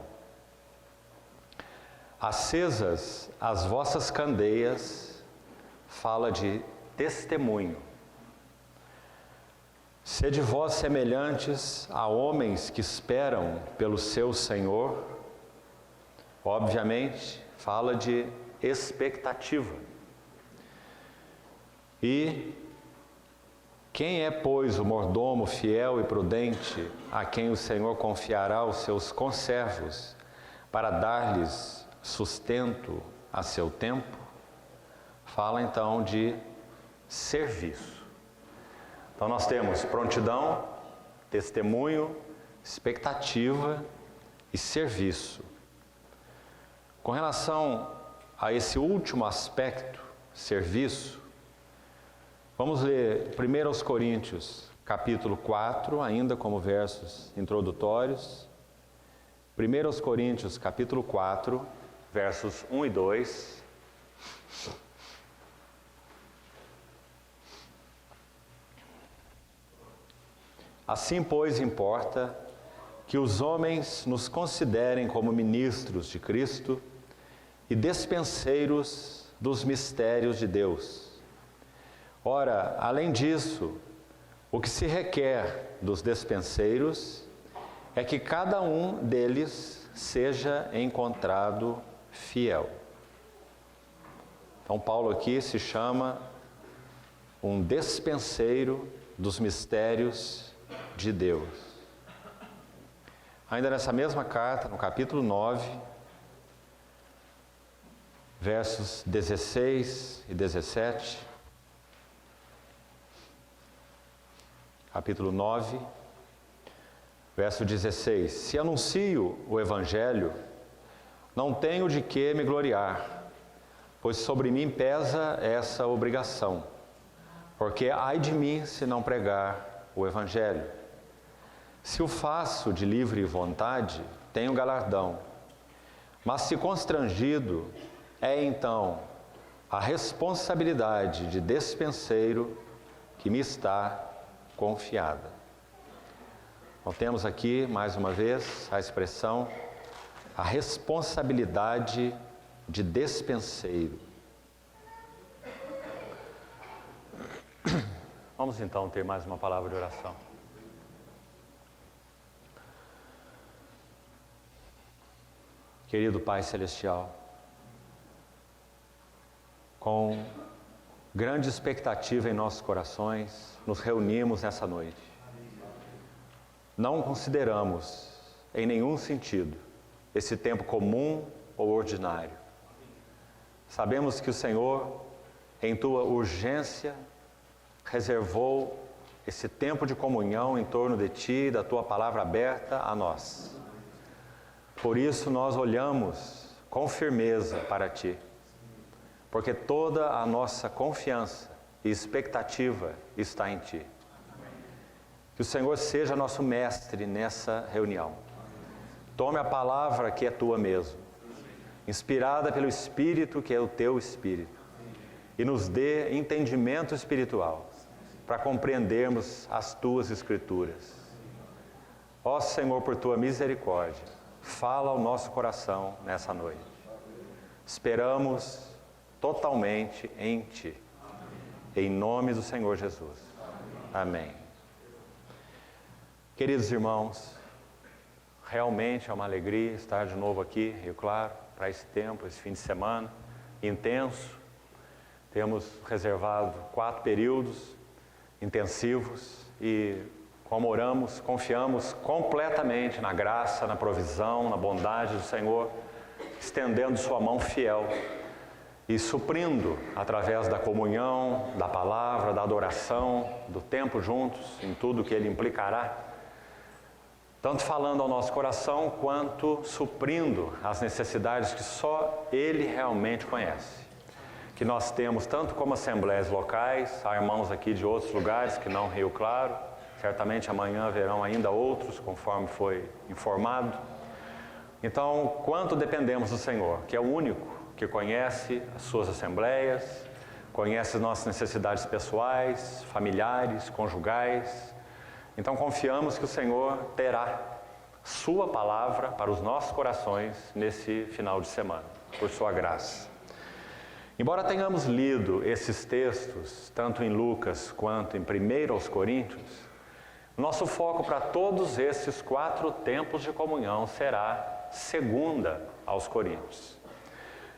Acesas as vossas candeias, fala de testemunho. Sede vós semelhantes a homens que esperam pelo seu Senhor. Obviamente, fala de expectativa. E quem é, pois, o mordomo fiel e prudente, a quem o Senhor confiará os seus conservos, para dar-lhes sustento a seu tempo? Fala então de serviço. Então nós temos prontidão, testemunho, expectativa e serviço. Com relação a esse último aspecto, serviço, vamos ler 1 Coríntios, capítulo 4, ainda como versos introdutórios. 1 Coríntios, capítulo 4, versos 1 e 2. Assim, pois, importa que os homens nos considerem como ministros de Cristo e despenseiros dos mistérios de Deus. Ora, além disso, o que se requer dos despenseiros é que cada um deles seja encontrado fiel. Então, Paulo aqui se chama um despenseiro dos mistérios de Deus. Ainda nessa mesma carta, no capítulo 9, versos 16 e 17, capítulo 9, verso 16: Se anuncio o Evangelho, não tenho de que me gloriar, pois sobre mim pesa essa obrigação, porque ai de mim se não pregar o Evangelho. Se o faço de livre vontade, tenho galardão, mas se constrangido, é então a responsabilidade de despenseiro que me está confiada. Então temos aqui, mais uma vez, a expressão, a responsabilidade de despenseiro. Vamos então ter mais uma palavra de oração. Querido Pai Celestial, com grande expectativa em nossos corações, nos reunimos nessa noite. Não consideramos, em nenhum sentido, esse tempo comum ou ordinário. Sabemos que o Senhor, em Tua urgência, reservou esse tempo de comunhão em torno de Ti e da Tua palavra aberta a nós. Por isso nós olhamos com firmeza para Ti, porque toda a nossa confiança e expectativa está em Ti. Que o Senhor seja nosso mestre nessa reunião. Tome a palavra que é Tua mesmo, inspirada pelo Espírito que é o Teu Espírito, e nos dê entendimento espiritual para compreendermos as Tuas Escrituras. Ó Senhor, por Tua misericórdia, fala ao nosso coração nessa noite. Esperamos totalmente em Ti. Em nome do Senhor Jesus. Amém. Queridos irmãos, realmente é uma alegria estar de novo aqui, Rio Claro, para esse tempo, esse fim de semana intenso. Temos reservado 4 períodos intensivos e, como oramos, confiamos completamente na graça, na provisão, na bondade do Senhor, estendendo sua mão fiel e suprindo através da comunhão, da palavra, da adoração, do tempo juntos, em tudo que Ele implicará, tanto falando ao nosso coração, quanto suprindo as necessidades que só Ele realmente conhece. Que nós temos, tanto como assembleias locais, há irmãos aqui de outros lugares que não Rio Claro, certamente amanhã haverão ainda outros, conforme foi informado. Então, quanto dependemos do Senhor, que é o único que conhece as suas assembleias, conhece as nossas necessidades pessoais, familiares, conjugais. Então, confiamos que o Senhor terá sua palavra para os nossos corações nesse final de semana. por sua graça. Embora tenhamos lido esses textos, tanto em Lucas quanto em 1 aos Coríntios, nosso foco para todos esses 4 tempos de comunhão será 2 aos Coríntios.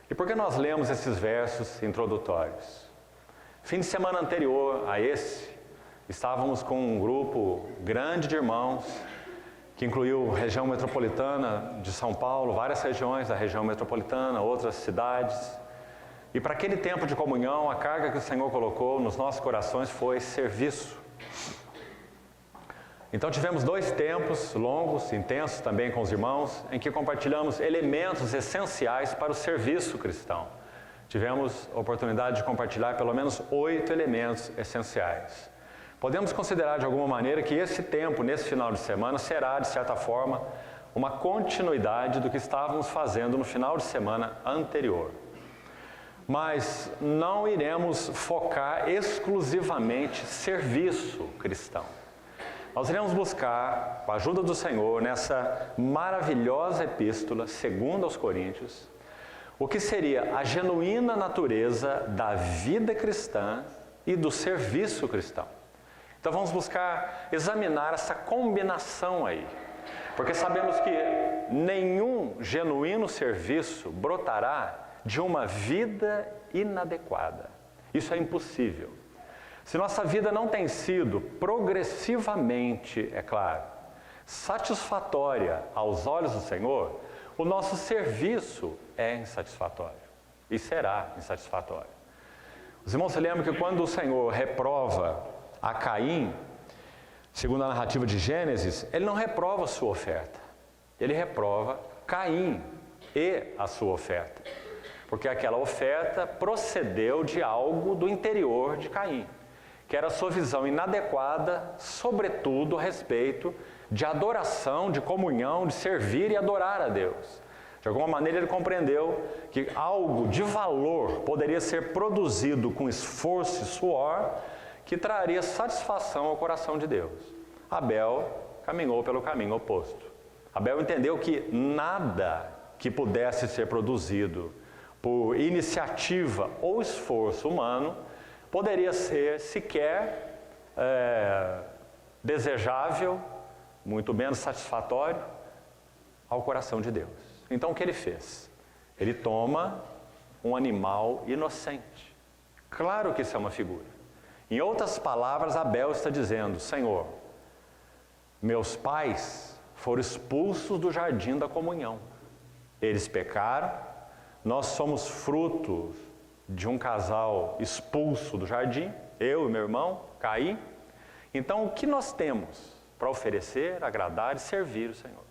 E por que nós lemos esses versos introdutórios? Fim de semana anterior a esse, estávamos com um grupo grande de irmãos, que incluiu a região metropolitana de São Paulo, várias regiões da região metropolitana, outras cidades. E para aquele tempo de comunhão, a carga que o Senhor colocou nos nossos corações foi serviço. Então tivemos 2 tempos longos, intensos também com os irmãos, em que compartilhamos elementos essenciais para o serviço cristão. Tivemos a oportunidade de compartilhar pelo menos 8 elementos essenciais. Podemos considerar de alguma maneira que esse tempo, nesse final de semana, será, de certa forma, uma continuidade do que estávamos fazendo no final de semana anterior. Mas não iremos focar exclusivamente serviço cristão. Nós iremos buscar, com a ajuda do Senhor, nessa maravilhosa epístola, 2 aos Coríntios, o que seria a genuína natureza da vida cristã e do serviço cristão. Então vamos buscar examinar essa combinação aí, porque sabemos que nenhum genuíno serviço brotará de uma vida inadequada. Isso é impossível. Se nossa vida não tem sido progressivamente, é claro, satisfatória aos olhos do Senhor, o nosso serviço é insatisfatório e será insatisfatório. Os irmãos se lembram que quando o Senhor reprova a Caim, segundo a narrativa de Gênesis, ele não reprova a sua oferta, ele reprova Caim e a sua oferta, porque aquela oferta procedeu de algo do interior de Caim, que era a sua visão inadequada, sobretudo a respeito de adoração, de comunhão, de servir e adorar a Deus. De alguma maneira ele compreendeu que algo de valor poderia ser produzido com esforço e suor, que traria satisfação ao coração de Deus. Abel caminhou pelo caminho oposto. Abel entendeu que nada que pudesse ser produzido por iniciativa ou esforço humano poderia ser sequer desejável, muito menos satisfatório ao coração de Deus. Então o que ele fez? Ele toma um animal inocente. Claro que isso é uma figura. Em outras palavras, Abel está dizendo: Senhor, meus pais foram expulsos do jardim da comunhão. Eles pecaram, nós somos frutos de um casal expulso do jardim, eu e meu irmão, Caim. Então, o que nós temos para oferecer, agradar e servir o Senhor?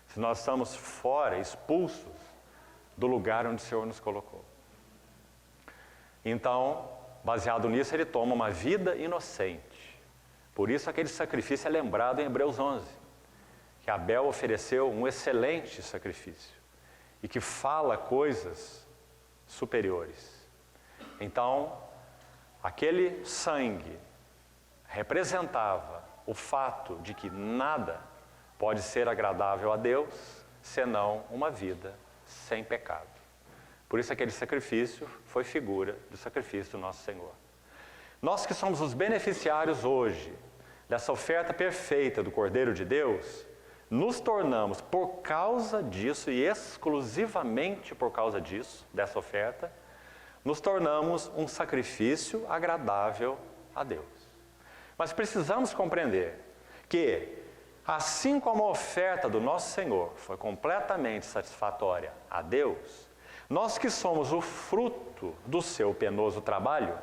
Se nós estamos fora, expulsos do lugar onde o Senhor nos colocou. Então, baseado nisso, ele toma uma vida inocente. Por isso, aquele sacrifício é lembrado em Hebreus 11, que Abel ofereceu um excelente sacrifício e que fala coisas superiores. Então, aquele sangue representava o fato de que nada pode ser agradável a Deus senão uma vida sem pecado. Por isso aquele sacrifício foi figura do sacrifício do nosso Senhor. Nós que somos os beneficiários hoje dessa oferta perfeita do Cordeiro de Deus, nos tornamos, por causa disso e exclusivamente por causa disso, dessa oferta, nos tornamos um sacrifício agradável a Deus. Mas precisamos compreender que, assim como a oferta do nosso Senhor foi completamente satisfatória a Deus, nós que somos o fruto do seu penoso trabalho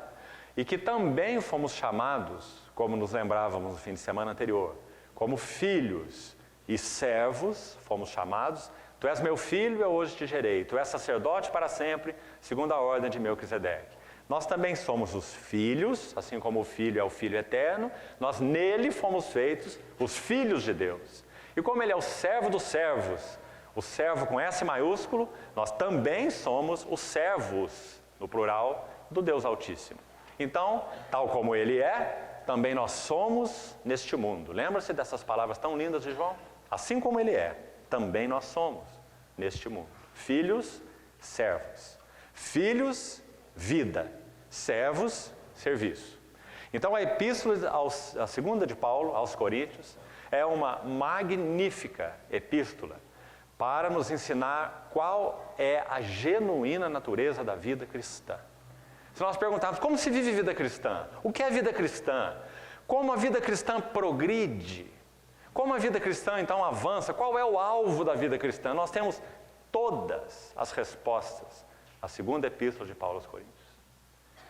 e que também fomos chamados, como nos lembrávamos no fim de semana anterior, como filhos e servos, fomos chamados. Tu és meu filho, eu hoje te gerei. Tu és sacerdote para sempre, segundo a ordem de Melquisedeque. Nós também somos os filhos, assim como o Filho é o Filho eterno, nós nele fomos feitos os filhos de Deus. E como ele é o servo dos servos, o servo com S maiúsculo, nós também somos os servos, no plural, do Deus Altíssimo. Então, tal como ele é, também nós somos neste mundo. Lembra-se dessas palavras tão lindas de João? Assim como ele é, também nós somos neste mundo. Filhos, servos. Filhos, vida. Servos, serviço. Então a epístola, a segunda de Paulo aos Coríntios, é uma magnífica epístola para nos ensinar qual é a genuína natureza da vida cristã. Se nós perguntarmos como se vive vida cristã, o que é vida cristã, como a vida cristã progride, como a vida cristã então avança, qual é o alvo da vida cristã, nós temos todas as respostas à segunda epístola de Paulo aos Coríntios.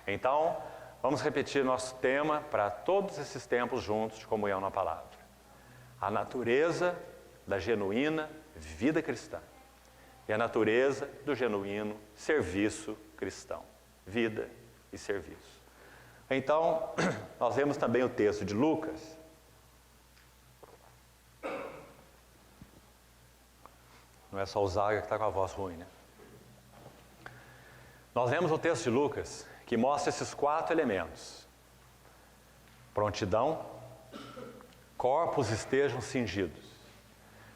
Então, vamos repetir nosso tema para todos esses tempos juntos de comunhão na palavra. A natureza da genuína vida cristã e a natureza do genuíno serviço cristão. Vida e serviço. Então, nós vemos também o texto de Lucas. Não é só o Zaga que está com a voz ruim, né? Nós vemos o texto de Lucas que mostra esses 4 elementos. Prontidão, corpos estejam cingidos.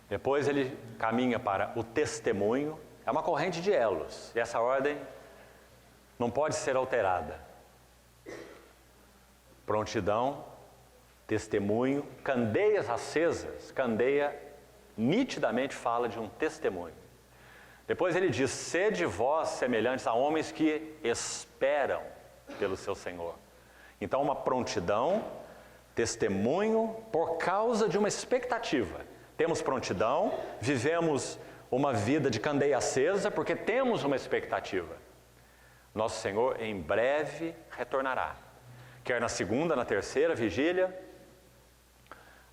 Depois ele caminha para o testemunho, é uma corrente de elos, e essa ordem não pode ser alterada. Prontidão, testemunho, candeias acesas, candeia nitidamente fala de um testemunho. Depois ele diz, sede vós semelhantes a homens que esperam pelo seu Senhor. Então uma prontidão, testemunho por causa de uma expectativa. Temos prontidão, vivemos uma vida de candeia acesa porque temos uma expectativa. Nosso Senhor em breve retornará. Quer na segunda, na terceira vigília,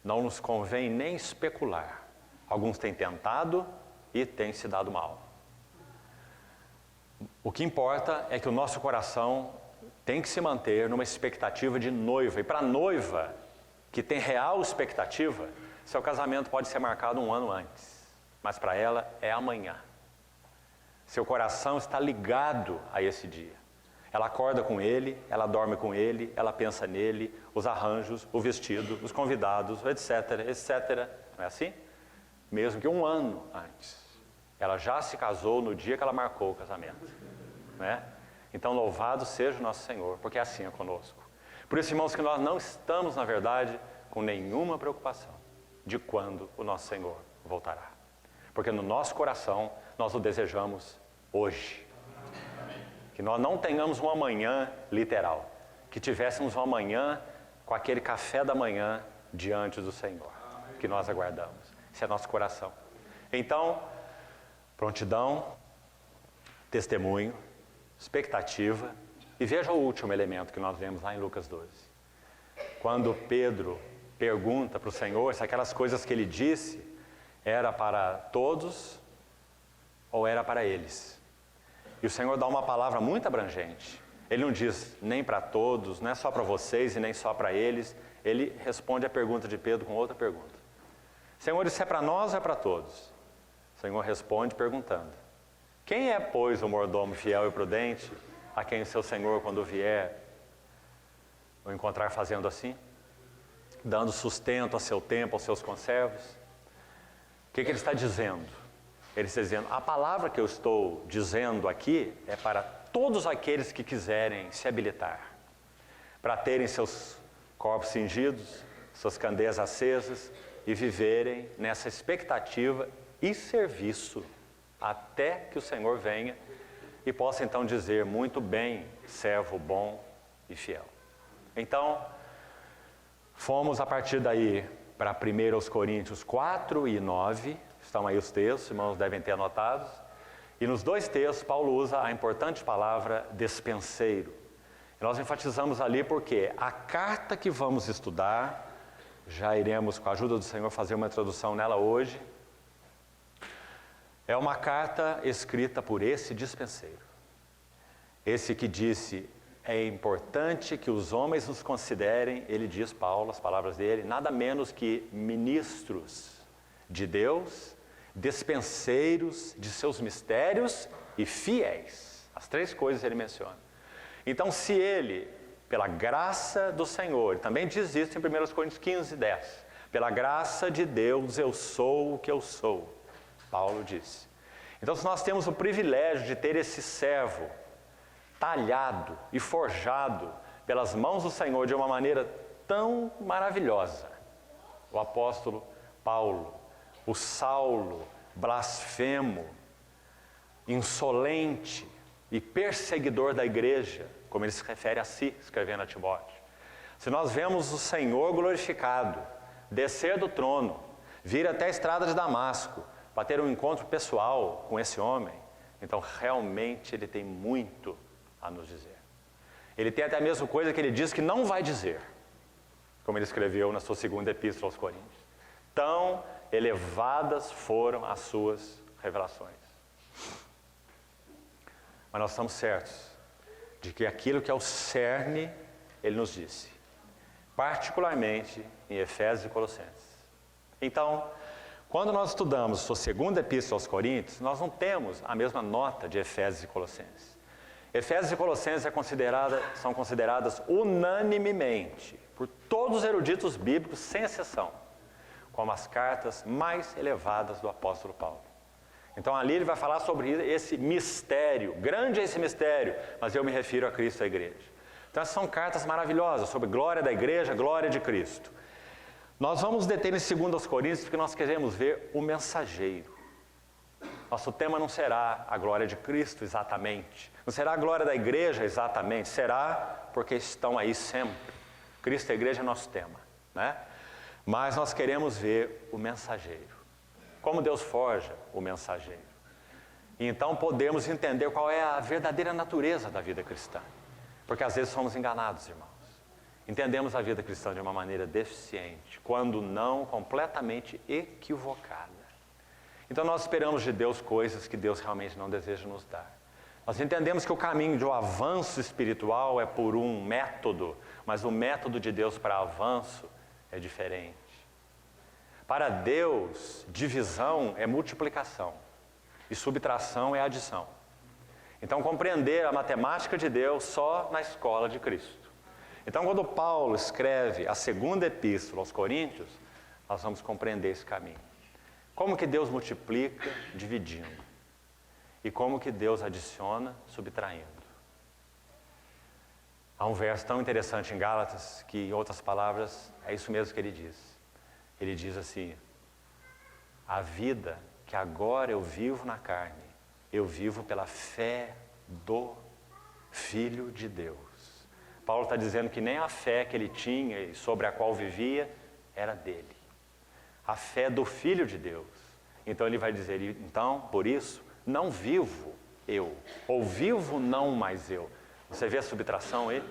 não nos convém nem especular. Alguns têm tentado e têm se dado mal. O que importa é que o nosso coração tem que se manter numa expectativa de noiva. E para a noiva, que tem real expectativa, seu casamento pode ser marcado 1 ano antes. Mas para ela é amanhã. Seu coração está ligado a esse dia. Ela acorda com ele, ela dorme com ele, ela pensa nele, os arranjos, o vestido, os convidados, etc, etc. Não é assim? Mesmo que 1 ano antes. Ela já se casou no dia que ela marcou o casamento. Né? Então, louvado seja o nosso Senhor, porque assim é conosco. Por isso, irmãos, que nós não estamos, na verdade, com nenhuma preocupação de quando o nosso Senhor voltará. Porque no nosso coração, nós o desejamos hoje. Que nós não tenhamos um amanhã literal. Que tivéssemos um amanhã com aquele café da manhã diante do Senhor. Que nós aguardamos. Esse é nosso coração. Então, prontidão, testemunho, expectativa. E veja o último elemento que nós vemos lá em Lucas 12. Quando Pedro pergunta para o Senhor se aquelas coisas que ele disse era para todos ou era para eles. E o Senhor dá uma palavra muito abrangente. Ele não diz nem para todos, não é só para vocês e nem só para eles. Ele responde a pergunta de Pedro com outra pergunta. Senhor, isso é para nós ou é para todos? O Senhor responde perguntando, quem é, pois, o mordomo fiel e prudente, a quem o seu Senhor, quando vier, o encontrar fazendo assim? Dando sustento a seu tempo, aos seus conservos? O que ele está dizendo? Ele está dizendo, a palavra que eu estou dizendo aqui é para todos aqueles que quiserem se habilitar, para terem seus corpos cingidos, suas candeias acesas e viverem nessa expectativa e serviço até que o Senhor venha e possa então dizer, muito bem, servo bom e fiel. Então, fomos a partir daí para 1 Coríntios 4 e 9, estão aí os textos, irmãos devem ter anotados, e nos 2 textos Paulo usa a importante palavra despenseiro. E nós enfatizamos ali porque a carta que vamos estudar, já iremos com a ajuda do Senhor fazer uma introdução nela hoje, é uma carta escrita por esse despenseiro. Esse que disse, é importante que os homens nos considerem, ele diz, Paulo, as palavras dele, nada menos que ministros de Deus, despenseiros de seus mistérios e fiéis. As 3 coisas ele menciona. Então, se ele, pela graça do Senhor, também diz isso em 1 Coríntios 15, 10, pela graça de Deus eu sou o que eu sou, Paulo disse. Então, se nós temos o privilégio de ter esse servo talhado e forjado pelas mãos do Senhor de uma maneira tão maravilhosa, o apóstolo Paulo, o Saulo, blasfemo, insolente e perseguidor da igreja, como ele se refere a si, escrevendo a Timóteo. Se nós vemos o Senhor glorificado, descer do trono, vir até a estrada de Damasco, para ter um encontro pessoal com esse homem, então realmente ele tem muito a nos dizer. Ele tem até a mesma coisa que ele diz que não vai dizer, como ele escreveu na sua segunda epístola aos Coríntios. Tão elevadas foram as suas revelações. Mas nós estamos certos de que aquilo que é o cerne, ele nos disse, particularmente em Efésios e Colossenses. Então, quando nós estudamos sua segunda epístola aos Coríntios, nós não temos a mesma nota de Efésios e Colossenses. Efésios e Colossenses são consideradas unanimemente, por todos os eruditos bíblicos, sem exceção, como as cartas mais elevadas do apóstolo Paulo. Então ali ele vai falar sobre esse mistério, grande é esse mistério, mas eu me refiro a Cristo e à igreja. Então essas são cartas maravilhosas sobre glória da igreja, glória de Cristo. Nós vamos deter em 2 Coríntios porque nós queremos ver o mensageiro. Nosso tema não será a glória de Cristo exatamente, não será a glória da igreja exatamente, será porque estão aí sempre. Cristo e a igreja é nosso tema, né? Mas nós queremos ver o mensageiro. Como Deus forja o mensageiro. E então podemos entender qual é a verdadeira natureza da vida cristã. Porque às vezes somos enganados, irmãos. Entendemos a vida cristã de uma maneira deficiente, quando não completamente equivocada. Então nós esperamos de Deus coisas que Deus realmente não deseja nos dar. Nós entendemos que o caminho de um avanço espiritual é por um método, mas o método de Deus para avanço é diferente. Para Deus, divisão é multiplicação e subtração é adição. Então, compreender a matemática de Deus só na escola de Cristo. Então, quando Paulo escreve a segunda epístola aos Coríntios, nós vamos compreender esse caminho. Como que Deus multiplica dividindo e como que Deus adiciona subtraindo. Há um verso tão interessante em Gálatas que, em outras palavras, é isso mesmo que ele diz. Ele diz assim: a vida que agora eu vivo na carne, eu vivo pela fé do Filho de Deus. Paulo está dizendo que nem a fé que ele tinha e sobre a qual vivia era dele. A fé do Filho de Deus. Então ele vai dizer, então, por isso, não vivo eu, ou vivo não mais eu. Você vê a subtração aí?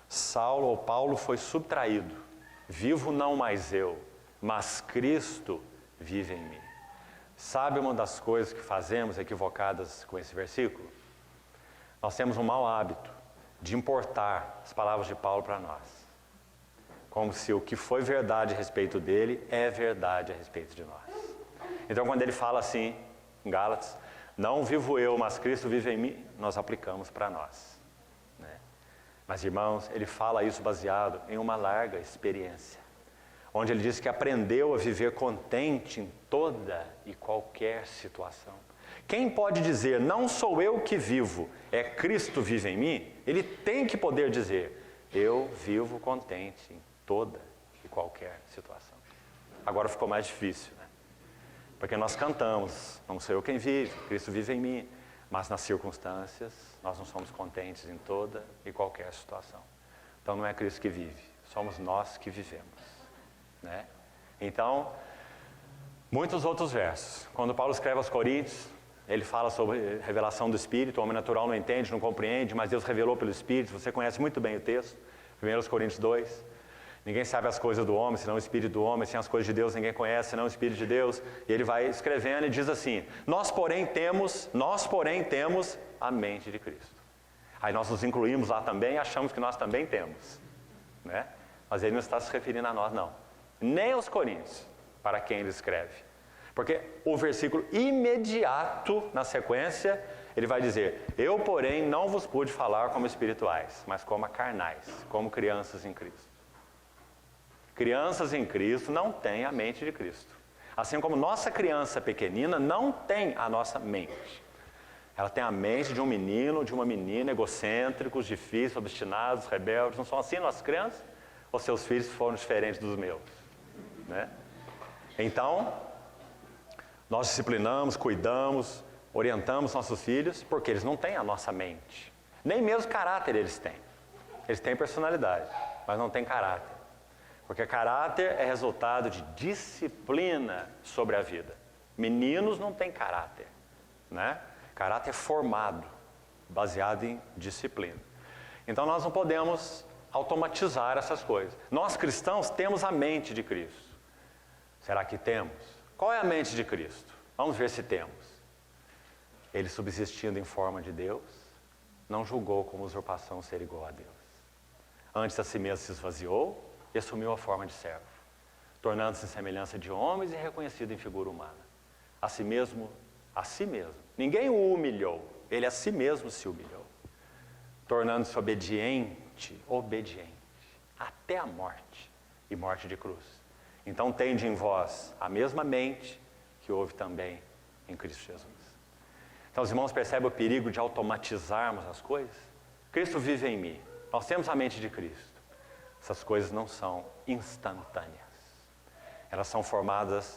Saulo ou Paulo foi subtraído. Vivo não mais eu, mas Cristo vive em mim. Sabe uma das coisas que fazemos equivocadas com esse versículo? Nós temos um mau hábito de importar as palavras de Paulo para nós. Como se o que foi verdade a respeito dele é verdade a respeito de nós. Então quando ele fala assim, em Gálatas, não vivo eu, mas Cristo vive em mim, nós aplicamos para nós. Mas, irmãos, ele fala isso baseado em uma larga experiência, onde ele diz que aprendeu a viver contente em toda e qualquer situação. Quem pode dizer, não sou eu que vivo, é Cristo vive em mim? Ele tem que poder dizer, eu vivo contente em toda e qualquer situação. Agora ficou mais difícil, né? Porque nós cantamos, não sou eu quem vive, Cristo vive em mim. Mas nas circunstâncias, nós não somos contentes em toda e qualquer situação. Então não é Cristo que vive, somos nós que vivemos, né? Então, muitos outros versos. Quando Paulo escreve aos Coríntios, ele fala sobre revelação do Espírito, o homem natural não entende, não compreende, mas Deus revelou pelo Espírito. Você conhece muito bem o texto, 1 Coríntios 2. Ninguém sabe as coisas do homem, senão o Espírito do homem. Sem as coisas de Deus, ninguém conhece, senão o Espírito de Deus. E ele vai escrevendo e diz assim, nós porém temos a mente de Cristo. Aí nós nos incluímos lá também e achamos que nós também temos, né? Mas ele não está se referindo a nós, não. Nem aos Coríntios, para quem ele escreve. Porque o versículo imediato, na sequência, ele vai dizer, eu porém não vos pude falar como espirituais, mas como carnais, como crianças em Cristo. Crianças em Cristo não têm a mente de Cristo. Assim como nossa criança pequenina não tem a nossa mente. Ela tem a mente de um menino, de uma menina, egocêntricos, difíceis, obstinados, rebeldes. Não são assim nossas crianças? Ou seus filhos foram diferentes dos meus? Né? Então, nós disciplinamos, cuidamos, orientamos nossos filhos, porque eles não têm a nossa mente. Nem mesmo caráter eles têm. Eles têm personalidade, mas não têm caráter. Porque caráter é resultado de disciplina sobre a vida. Meninos não têm caráter, né? Caráter formado, baseado em disciplina. Então nós não podemos automatizar essas coisas. Nós cristãos temos a mente de Cristo. Será que temos? Qual é a mente de Cristo? Vamos ver se temos. Ele, subsistindo em forma de Deus, não julgou como usurpação ser igual a Deus. Antes a si mesmo se esvaziou e assumiu a forma de servo, tornando-se em semelhança de homens e reconhecido em figura humana. A si mesmo. Ninguém o humilhou, ele a si mesmo se humilhou, tornando-se obediente, até a morte, e morte de cruz. Então tende em vós a mesma mente que houve também em Cristo Jesus. Então os irmãos percebem o perigo de automatizarmos as coisas? Cristo vive em mim, nós temos a mente de Cristo. Essas coisas não são instantâneas, elas são formadas.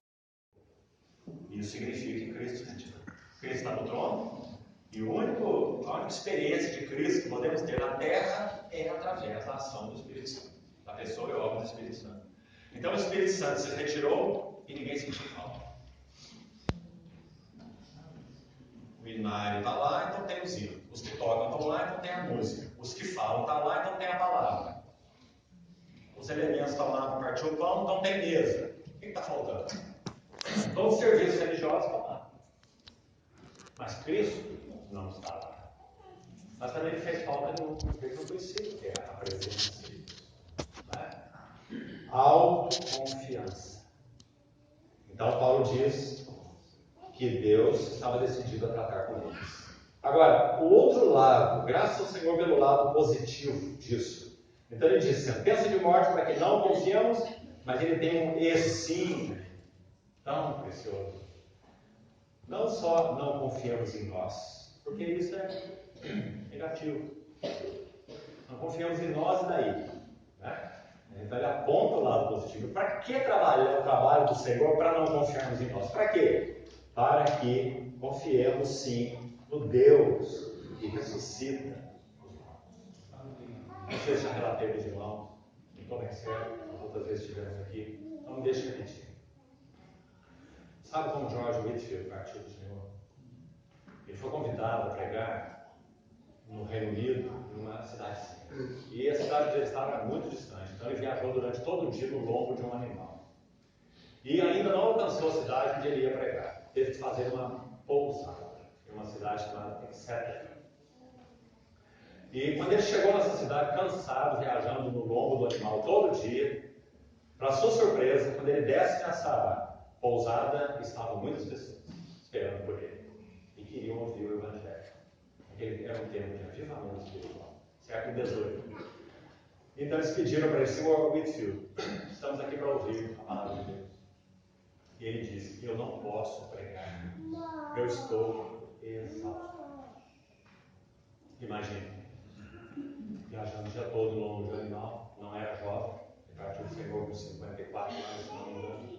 Isso significa que Cristo está no trono, e a única experiência de Cristo que podemos ter na Terra é através da ação do Espírito Santo, da pessoa e obra do Espírito Santo. Então o Espírito Santo se retirou e ninguém sentiu falta. O hinário está lá, então tem os hinos. Os que tocam estão lá, então tem a música. Os que falam estão lá, então tem a palavra. Os elementos estão lá para partir o pão, então tem mesa. O que está faltando? Todos os serviços religiosos estão lá. Mas Cristo não está lá. Mas também ele fez falta de um princípio, que é a presença de Deus. Né? Autoconfiança. Então Paulo diz que Deus estava decidido a tratar com eles. Agora, o outro lado, graças ao Senhor pelo lado positivo disso. Então ele diz, sentença de morte para que não confiemos, mas ele tem um e sim tão precioso. Não só não confiamos em nós, porque isso é negativo. Não confiamos em nós e daí. Né? Então ele aponta o lado positivo. Para que trabalhar o trabalho do Senhor para não confiarmos em nós? Para quê? Para que confiemos sim no Deus que ressuscita os mortos. Não sei se já relatei para os irmãos, não estou bem certo, outras vezes estivemos aqui, não me deixe repetir. Sabe como George Whitefield partiu do Senhor? Ele foi convidado a pregar no Reino Unido, numa cidadezinha. E a cidade dele estava muito distante, então ele viajou durante todo o dia no lombo de um animal. E ainda não alcançou a cidade onde ele ia pregar. Teve que fazer uma pousada em uma cidade chamada Exeter. E quando ele chegou nessa cidade, cansado, viajando no lombo do animal todo dia, para sua surpresa, quando ele desce nessa pousada, estavam muitas pessoas esperando por ele e queriam ouvir o Evangelho. Aquele era um tempo de avivamento espiritual, século XVIII. Então eles pediram para ele, Senhor Whitefield, estamos aqui para ouvir a palavra de Deus. E ele disse, eu não posso pregar, eu estou exausto. Imagine, viajando o dia todo no lombo do animal, não era jovem, ele partiu do Senhor com 54 anos, se não me engano.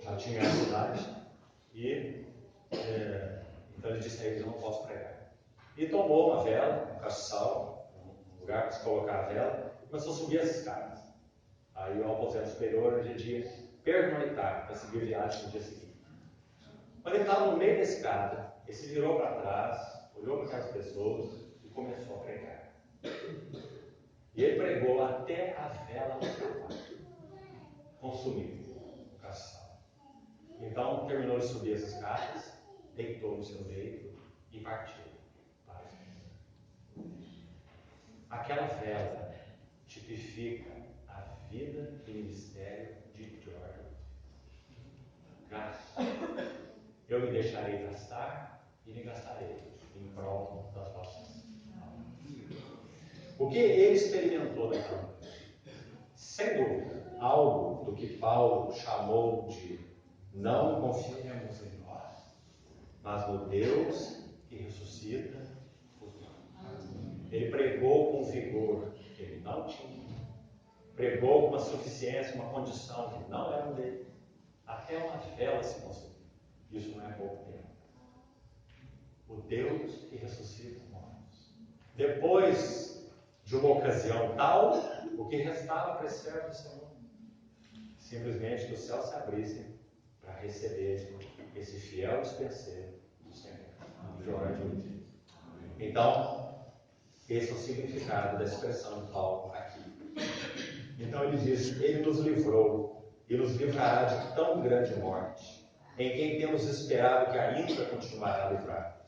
Já tinha a cidade, e então ele disse a ele, não posso pregar. E tomou uma vela, um castiçal, um lugar para se colocar a vela, e começou a subir as escadas. Aí o aposento superior ele ia pernoitar para seguir viagem no dia seguinte. Quando ele estava no meio da escada, ele se virou para trás, olhou para aquelas pessoas e começou a pregar. E ele pregou até a vela acabar, consumiu o castiçal. Então terminou de subir as escadas, deitou no seu leito e partiu para o Senhor. Aquela vela tipifica a vida e ministério de Jordan. Gasto. Eu me deixarei gastar e me gastarei em prol das vossas almas. O que ele experimentou naquela noite? Sem dúvida, algo do que Paulo chamou de Não confiemos em nós, mas no Deus que ressuscita os mortos. Ele pregou com vigor que ele não tinha. Pregou com uma suficiência, uma condição que não era dele. Até uma vela se consumiu. Isso não é pouco tempo. O Deus que ressuscita os mortos. Depois de uma ocasião tal, o que restava para esse servo do Senhor? Simplesmente que os céus se abrissem para receber esse fiel dispenseiro do Senhor. Então, esse é o significado da expressão de Paulo aqui. Então ele diz, ele nos livrou e nos livrará de tão grande morte, em quem temos esperado que ainda continuará a livrar,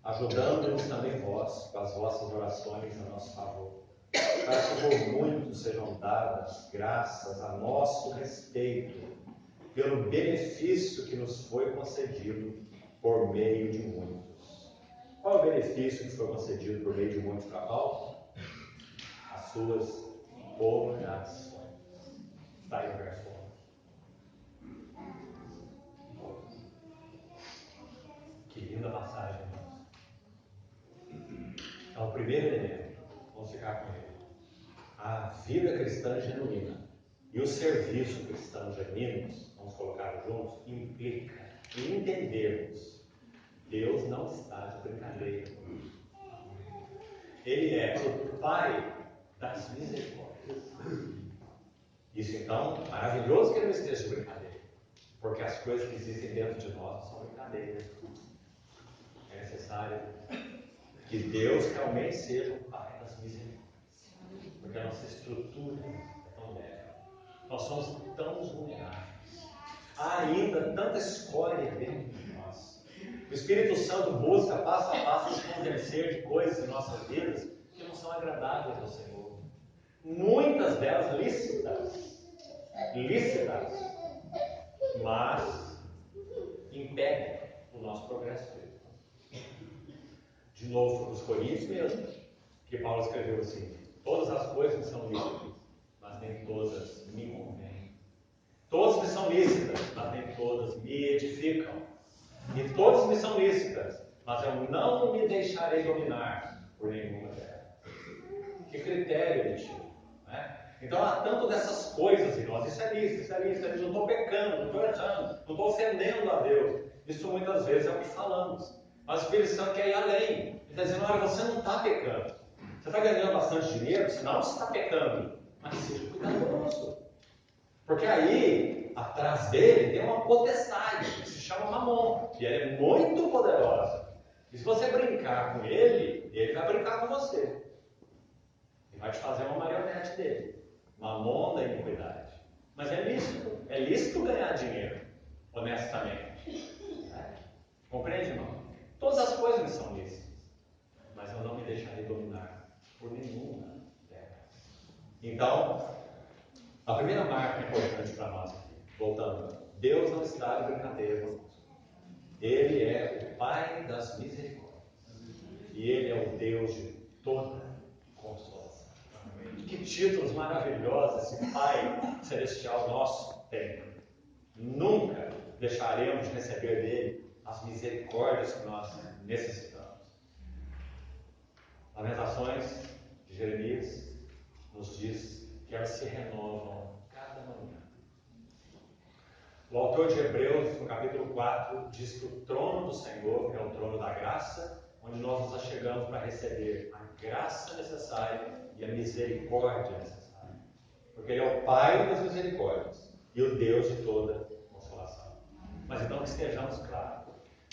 ajudando-nos também vós, com as vossas orações a nosso favor, para que por muitos sejam dadas graças a nosso respeito, pelo benefício que nos foi concedido por meio de muitos. Qual é o benefício que foi concedido por meio de muitos para Paulo? As suas orações. Está aí no verso 11. Que linda passagem, irmãos. Então, o primeiro elemento, vamos ficar com ele. A vida cristã genuína e o serviço cristão genuíno, vamos colocar juntos, implica em entendermos Deus não está de brincadeira conosco. Ele é o Pai das misericórdias. Isso então, maravilhoso que ele não esteja de brincadeira, porque as coisas que existem dentro de nós não são brincadeiras. É necessário que Deus realmente seja o Pai das misericórdias, porque a nossa estrutura é tão leve, nós somos tão vulneráveis, há ainda tanta escória dentro de nós. O Espírito Santo busca passo a passo nos convencer de coisas em nossas vidas que não são agradáveis ao Senhor. Muitas delas lícitas, mas impedem o nosso progresso espiritual. De novo, para os Coríntios mesmo, que Paulo escreveu assim: todas as coisas me são lícitas, mas nem todas me convêm. Todas me são lícitas, mas nem todas me edificam. E todas me são lícitas, mas eu não me deixarei dominar por nenhuma delas. Que critério ele tinha, né? Então há tanto dessas coisas em nós. Isso é lícito, eu não estou pecando, não estou errando, não estou ofendendo a Deus. Isso muitas vezes é o que falamos. Mas o Espírito Santo quer ir além. Ele está dizendo, olha, você não está pecando. Você está ganhando bastante dinheiro, senão você está pecando. Mas seja cuidadoso. Porque aí, atrás dele, tem uma potestade, que se chama Mamon, e ela é muito poderosa. E se você brincar com ele, ele vai brincar com você. Ele vai te fazer uma marionete dele. Mamon da iniquidade. Mas é lícito ganhar dinheiro, honestamente. Compreende, irmão? Todas as coisas me são lícitas, mas eu não me deixarei dominar por nenhuma delas. Então, a primeira marca importante para nós aqui, voltando, Deus não está de brincadeira conosco. Ele é o Pai das misericórdias. E Ele é o Deus de toda consolação. Que títulos maravilhosos esse Pai celestial nosso tem. Nunca deixaremos de receber dele as misericórdias que nós necessitamos. Lamentações de Jeremias nos diz que elas se renovam cada manhã. O autor de Hebreus, no capítulo 4, diz que o trono do Senhor é o trono da graça, onde nós nos achegamos para receber a graça necessária e a misericórdia necessária. Porque Ele é o Pai das misericórdias e o Deus de toda consolação. Mas então que estejamos claros,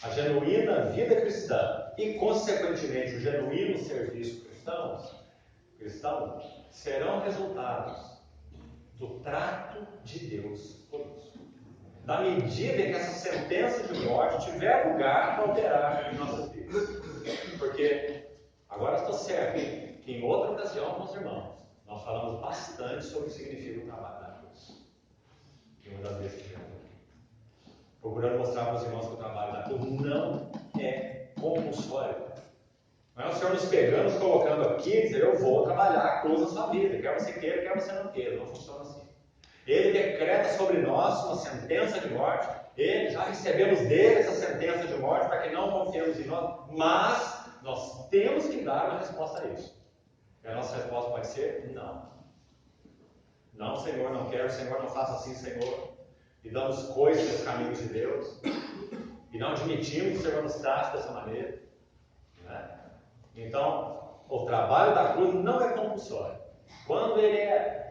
a genuína vida cristã e, consequentemente, o genuíno serviço cristão serão resultados do trato de Deus conosco. Da medida que essa sentença de morte tiver lugar para alterar em nossas vidas. Porque, agora estou certo, que em outra ocasião com os irmãos, nós falamos bastante sobre o que significa o trabalho da cruz. E uma das vezes que tivemos aqui. Procurando mostrar para os irmãos que o trabalho da cruz não é compulsório. Não é o Senhor nos pegando, nos colocando aqui e dizer, eu vou trabalhar a cruz na sua vida, quer você queira, quer você não queira. Não funciona assim. Ele decreta sobre nós uma sentença de morte, E já recebemos dele essa sentença de morte para que não confiemos em nós, mas nós temos que dar uma resposta a isso. E a nossa resposta pode ser não. Não, Senhor, não quero, Senhor, não faça assim, Senhor. E damos coisas nos caminhos de Deus. E não admitimos que o Senhor nos trate dessa maneira. Né? Então, o trabalho da cruz não é compulsório. Quando ele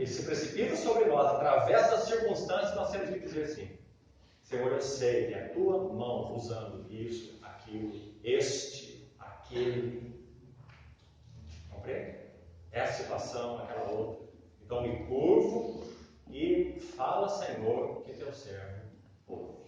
se precipita sobre nós, através das circunstâncias, nós temos que dizer assim: Senhor, eu sei que é a tua mão usando isso, aquilo, aquele. Compreende? Essa situação, aquela outra. Então me curvo e fala, Senhor, que teu servo ouve.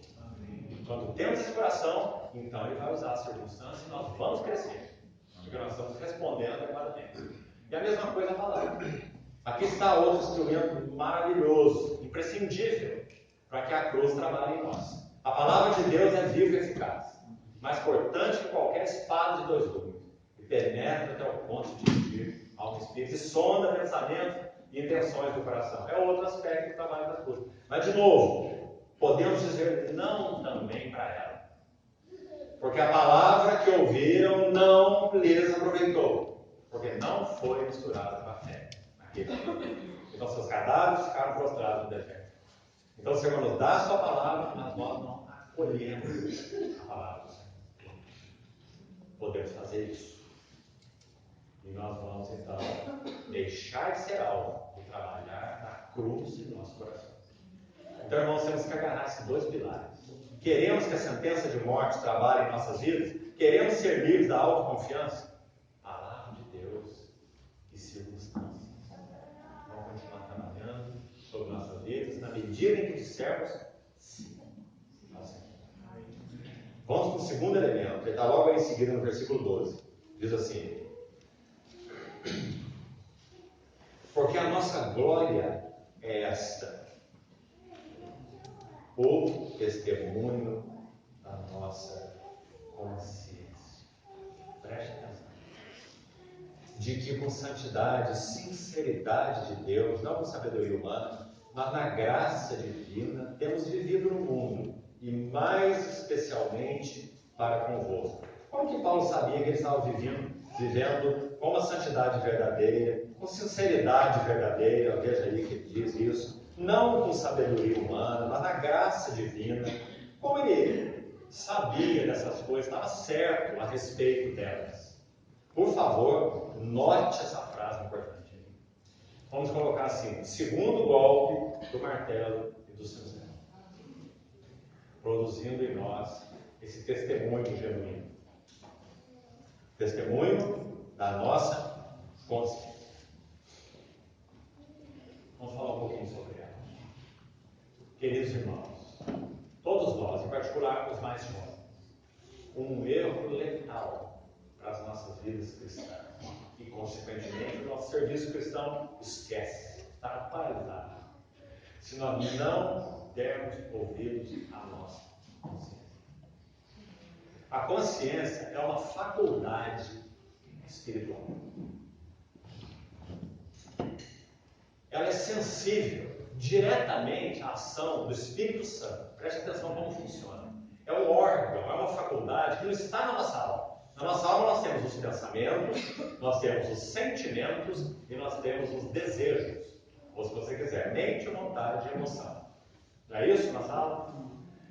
Quando temos esse coração, então ele vai usar as circunstâncias e nós vamos crescer. Porque nós estamos respondendo adequadamente. E a mesma coisa a palavra. Aqui está outro instrumento maravilhoso, imprescindível, para que a cruz trabalhe em nós. A palavra de Deus é viva e eficaz, mais cortante que qualquer espada de 2 gumes, e penetra até o ponto de dividir alma e espírito, e sonda pensamentos e intenções do coração. É outro aspecto do trabalho da cruz. Mas, de novo, podemos dizer não também para ela. Porque a palavra que ouviram não lhes aproveitou, porque não foi misturada com a fé. Então seus cadáveres ficaram prostrados no deserto. Então o Senhor nos dá a sua palavra, mas nós não acolhemos a palavra do Senhor. Podemos fazer isso. E nós vamos então deixar de ser alvo do trabalhar da cruz em nosso coração. Então, irmãos, temos que agarrar esses 2 pilares. Queremos que a sentença de morte trabalhe em nossas vidas? Queremos ser livres da autoconfiança? Palavra de Deus e circunstâncias. Vamos continuar trabalhando sobre nossas vidas na medida em que dissermos sim. Vamos para o segundo elemento, ele está logo aí em seguida no versículo 12. Diz assim: porque a nossa glória é esta, o testemunho da nossa consciência. Preste atenção. De que com santidade e sinceridade de Deus, não com sabedoria humana, mas na graça divina, temos vivido no mundo, e mais especialmente para convosco. Como que Paulo sabia que ele estava vivendo com uma santidade verdadeira, com sinceridade verdadeira? Veja aí que ele diz isso. Não com sabedoria humana, mas na graça divina. Como ele sabia dessas coisas, estava certo a respeito delas. Por favor, note essa frase importante. Vamos colocar assim: segundo golpe do martelo e do cinzel, produzindo em nós esse testemunho genuíno. Testemunho da nossa consciência. Vamos falar um pouquinho sobre ela. Queridos irmãos, todos nós, em particular os mais jovens, um erro letal para as nossas vidas cristãs e, consequentemente, o nosso serviço cristão esquece, está paralisado, se nós não dermos ouvidos à nossa consciência. A consciência é uma faculdade espiritual. Ela é sensível diretamente à ação do Espírito Santo. Preste atenção como funciona. É um órgão, é uma faculdade que não está na nossa alma. Na nossa alma nós temos os pensamentos, nós temos os sentimentos e nós temos os desejos. Ou se você quiser, mente, vontade e emoção. Não é isso, nossa alma?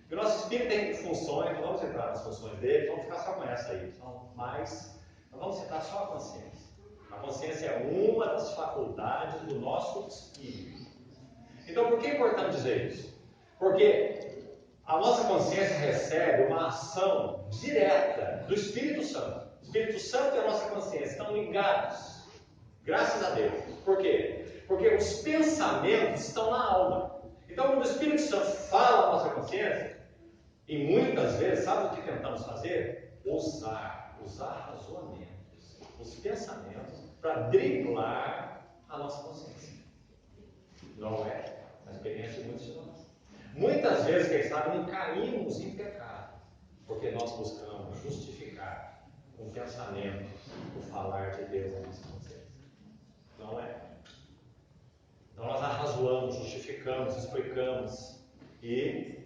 E o nosso espírito tem funções, não vamos entrar nas funções dele, vamos ficar só com essa aí. Mas vamos citar só a consciência. A consciência é uma das faculdades do nosso espírito. Então, por que é importante dizer isso? Porque a nossa consciência recebe uma ação direta do Espírito Santo. O Espírito Santo e a nossa consciência estão ligados, graças a Deus. Por quê? Porque os pensamentos estão na alma. Então, quando o Espírito Santo fala à nossa consciência, e muitas vezes, sabe o que tentamos fazer? Usar razonamentos, os pensamentos, para driblar a nossa consciência. Não é a experiência de muitos de nós. Muitas vezes, quem sabe, caímos em pecado, porque nós buscamos justificar com pensamentos o falar de Deus na nossa consciência. Não é. Então nós arrazoamos, justificamos, explicamos. e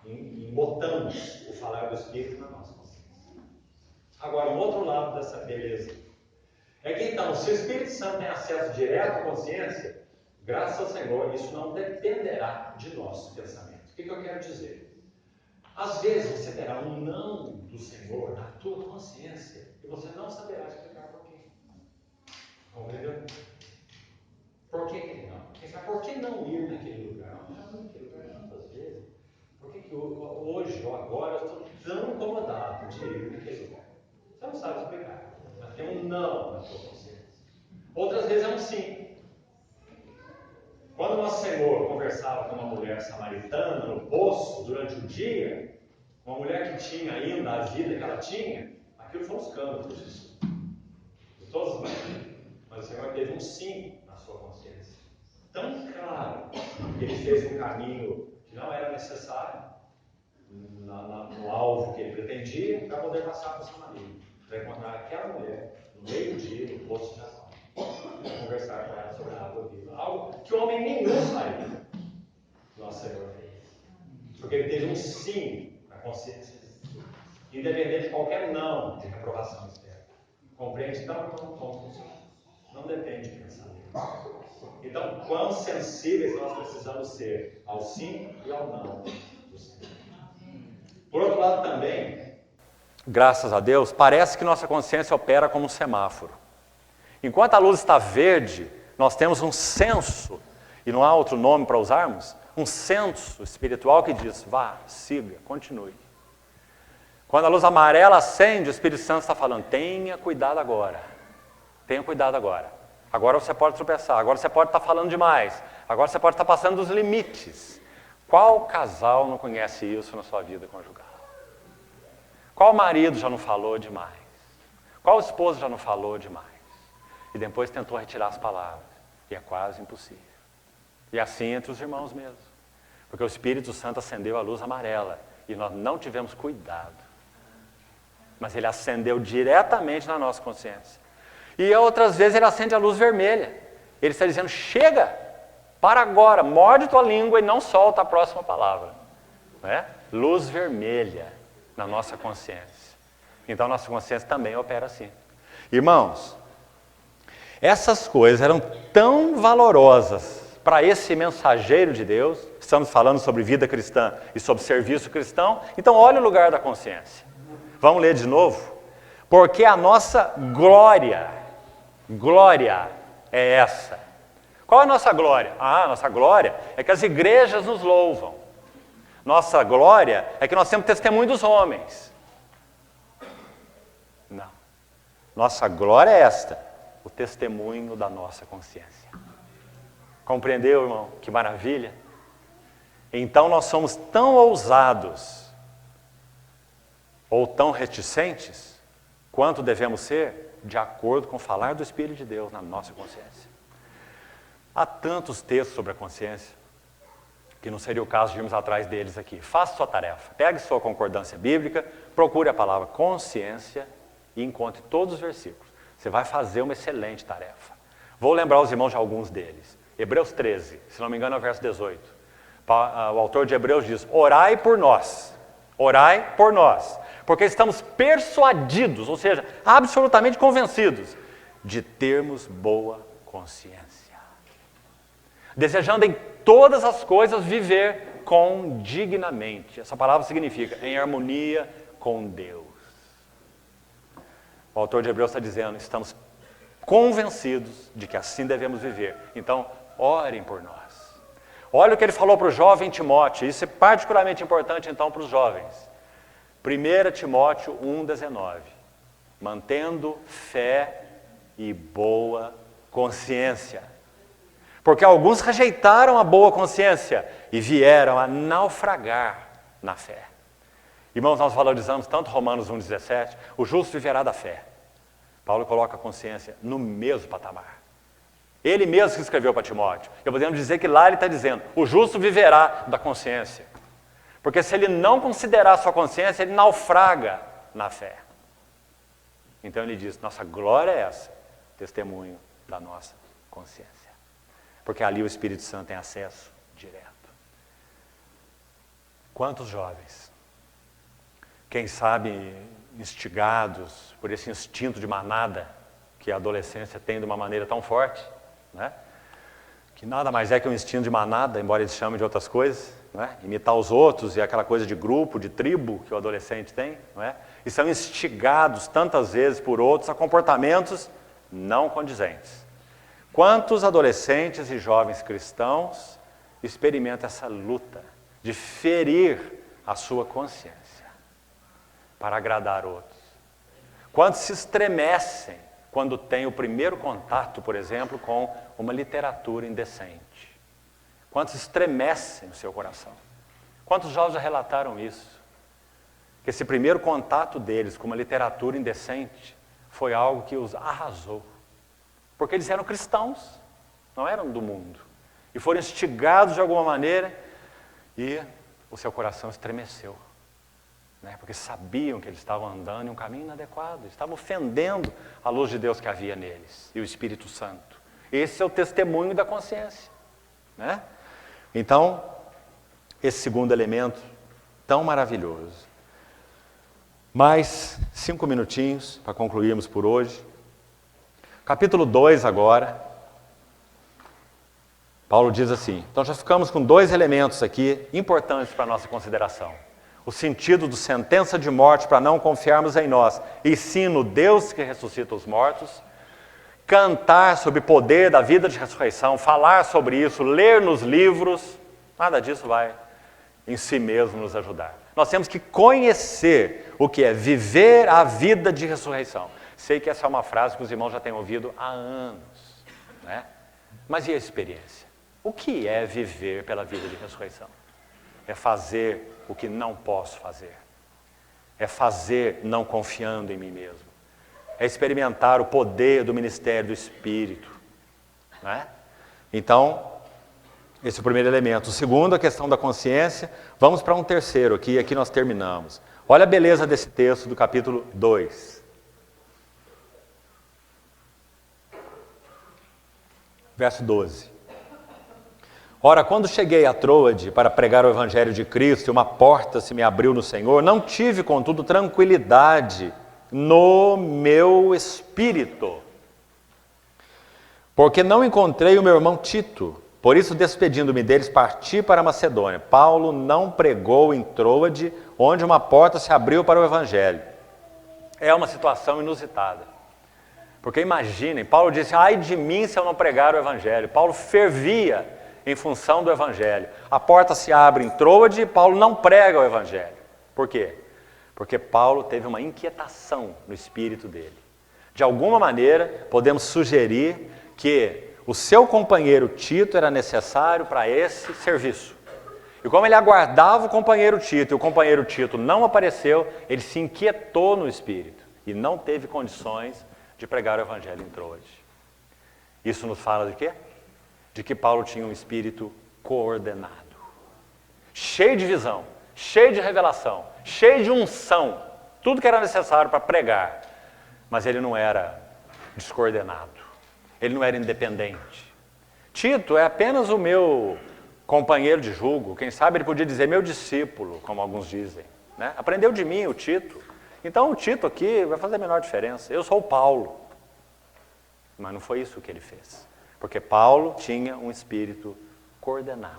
embotamos o falar do Espírito na nossa consciência. Agora, um outro lado dessa beleza é que, então, se o Espírito Santo tem acesso direto à consciência, graças ao Senhor, isso não dependerá de nosso pensamento. O que eu quero dizer? Às vezes você terá um não do Senhor na tua consciência e você não saberá explicar por quê. Compreendeu? Por que não? Por que não ir naquele lugar? Eu já fui naquele lugar tantas vezes. Por que hoje ou agora eu estou tão incomodado de ir naquele lugar? Você não sabe explicar. Mas tem um não na tua consciência. Outras vezes é um sim. Quando nosso Senhor conversava com uma mulher samaritana no poço durante o dia, uma mulher que tinha ainda a vida que ela tinha, aquilo foi um escândalo para Jesus. De todas as maneiras. Mas o Senhor teve um sim na sua consciência. Tão claro que ele fez um caminho que não era necessário, no alvo que ele pretendia, para poder passar para o Samaria. Para encontrar aquela mulher no meio-dia, no poço de Jacó. Conversar com ela sobre a água viva. Algo que homem nenhum faria. Nosso Senhor fez. Porque ele teve um sim na consciência. Independente de qualquer não de reprovação externa. Compreende? Então, como funciona? Não depende de pensamento. Então, quão sensíveis nós precisamos ser ao sim e ao não do Senhor. Por outro lado também, graças a Deus, parece que nossa consciência opera como um semáforo. Enquanto a luz está verde, nós temos um senso, e não há outro nome para usarmos, um senso espiritual que diz, vá, siga, continue. Quando a luz amarela acende, o Espírito Santo está falando, tenha cuidado agora, tenha cuidado agora. Agora você pode tropeçar, agora você pode estar falando demais, agora você pode estar passando dos limites. Qual casal não conhece isso na sua vida conjugal? Qual marido já não falou demais? Qual esposa já não falou demais? E depois tentou retirar as palavras. E é quase impossível. E assim entre os irmãos mesmo. Porque o Espírito Santo acendeu a luz amarela. E nós não tivemos cuidado. Mas ele acendeu diretamente na nossa consciência. E outras vezes ele acende a luz vermelha. Ele está dizendo, chega, para agora, morde tua língua e não solta a próxima palavra. Né? Luz vermelha na nossa consciência. Então nossa consciência também opera assim. Irmãos, essas coisas eram tão valorosas para esse mensageiro de Deus, estamos falando sobre vida cristã e sobre serviço cristão, então olha o lugar da consciência. Vamos ler de novo? Porque a nossa glória é essa. Qual é a nossa glória? Nossa glória é que as igrejas nos louvam. Nossa glória é que nós temos testemunho dos homens. Não. Nossa glória é esta. O testemunho da nossa consciência. Compreendeu, irmão? Que maravilha! Então nós somos tão ousados ou tão reticentes quanto devemos ser de acordo com o falar do Espírito de Deus na nossa consciência. Há tantos textos sobre a consciência que não seria o caso de irmos atrás deles aqui. Faça sua tarefa, pegue sua concordância bíblica, procure a palavra consciência e encontre todos os versículos. Você vai fazer uma excelente tarefa. Vou lembrar os irmãos de alguns deles. Hebreus 13, se não me engano é o verso 18. O autor de Hebreus diz, orai por nós, porque estamos persuadidos, ou seja, absolutamente convencidos, de termos boa consciência. Desejando em todas as coisas viver dignamente. Essa palavra significa em harmonia com Deus. O autor de Hebreus está dizendo, estamos convencidos de que assim devemos viver. Então, orem por nós. Olha o que ele falou para o jovem Timóteo, isso é particularmente importante então para os jovens. 1 Timóteo 1,19. Mantendo fé e boa consciência. Porque alguns rejeitaram a boa consciência e vieram a naufragar na fé. Irmãos, nós valorizamos tanto Romanos 1,17, o justo viverá da fé. Paulo coloca a consciência no mesmo patamar. Ele mesmo que escreveu para Timóteo. E podemos dizer que lá ele está dizendo, o justo viverá da consciência. Porque se ele não considerar a sua consciência, ele naufraga na fé. Então ele diz, nossa glória é essa, testemunho da nossa consciência. Porque ali o Espírito Santo tem acesso direto. Quantos jovens, quem sabe instigados por esse instinto de manada que a adolescência tem de uma maneira tão forte, né? Que nada mais é que um instinto de manada, embora eles chamem de outras coisas, né? Imitar os outros e aquela coisa de grupo, de tribo que o adolescente tem, não é? E são instigados tantas vezes por outros a comportamentos não condizentes. Quantos adolescentes e jovens cristãos experimentam essa luta de ferir a sua consciência para agradar outros? Quantos se estremecem quando têm o primeiro contato, por exemplo, com uma literatura indecente? Quantos estremecem o seu coração? Quantos jovens já relataram isso? Que esse primeiro contato deles com uma literatura indecente foi algo que os arrasou. Porque eles eram cristãos, não eram do mundo. E foram instigados de alguma maneira e o seu coração estremeceu. Né? Porque sabiam que eles estavam andando em um caminho inadequado, estavam ofendendo a luz de Deus que havia neles e o Espírito Santo. Esse é o testemunho da consciência. Né? Então, esse segundo elemento tão maravilhoso. Mais 5 minutinhos para concluirmos por hoje. Capítulo 2 agora. Paulo diz assim, então já ficamos com 2 elementos aqui importantes para a nossa consideração. O sentido do sentença de morte para não confiarmos em nós, e sim no Deus que ressuscita os mortos. Cantar sobre o poder da vida de ressurreição, falar sobre isso, ler nos livros, nada disso vai em si mesmo nos ajudar. Nós temos que conhecer o que é viver a vida de ressurreição. Sei que essa é uma frase que os irmãos já têm ouvido há anos, né? Mas e a experiência? O que é viver pela vida de ressurreição? É fazer o que não posso fazer. É fazer não confiando em mim mesmo. É experimentar o poder do ministério do Espírito. Né? Então, esse é o primeiro elemento. O segundo, a questão da consciência. Vamos para um terceiro aqui, e aqui nós terminamos. Olha a beleza desse texto do capítulo 2. Verso 12. Ora, quando cheguei a Troade para pregar o Evangelho de Cristo e uma porta se me abriu no Senhor, não tive, contudo, tranquilidade no meu espírito, porque não encontrei o meu irmão Tito. Por isso, despedindo-me deles, parti para a Macedônia. Paulo não pregou em Troade, onde uma porta se abriu para o Evangelho. É uma situação inusitada. Porque imaginem, Paulo disse, ai de mim se eu não pregar o Evangelho. Paulo fervia em função do Evangelho. A porta se abre em Troade e Paulo não prega o Evangelho. Por quê? Porque Paulo teve uma inquietação no espírito dele. De alguma maneira, podemos sugerir que o seu companheiro Tito era necessário para esse serviço. E como ele aguardava o companheiro Tito e o companheiro Tito não apareceu, ele se inquietou no espírito e não teve condições de pregar o Evangelho em Troade. Isso nos fala de quê? De que Paulo tinha um espírito coordenado, cheio de visão, cheio de revelação, cheio de unção, tudo que era necessário para pregar, mas ele não era descoordenado, ele não era independente. Tito é apenas o meu companheiro de julgo, quem sabe ele podia dizer meu discípulo, como alguns dizem, né? Aprendeu de mim o Tito. Então o Tito aqui vai fazer a menor diferença. Eu sou o Paulo. Mas não foi isso que ele fez. Porque Paulo tinha um espírito coordenado.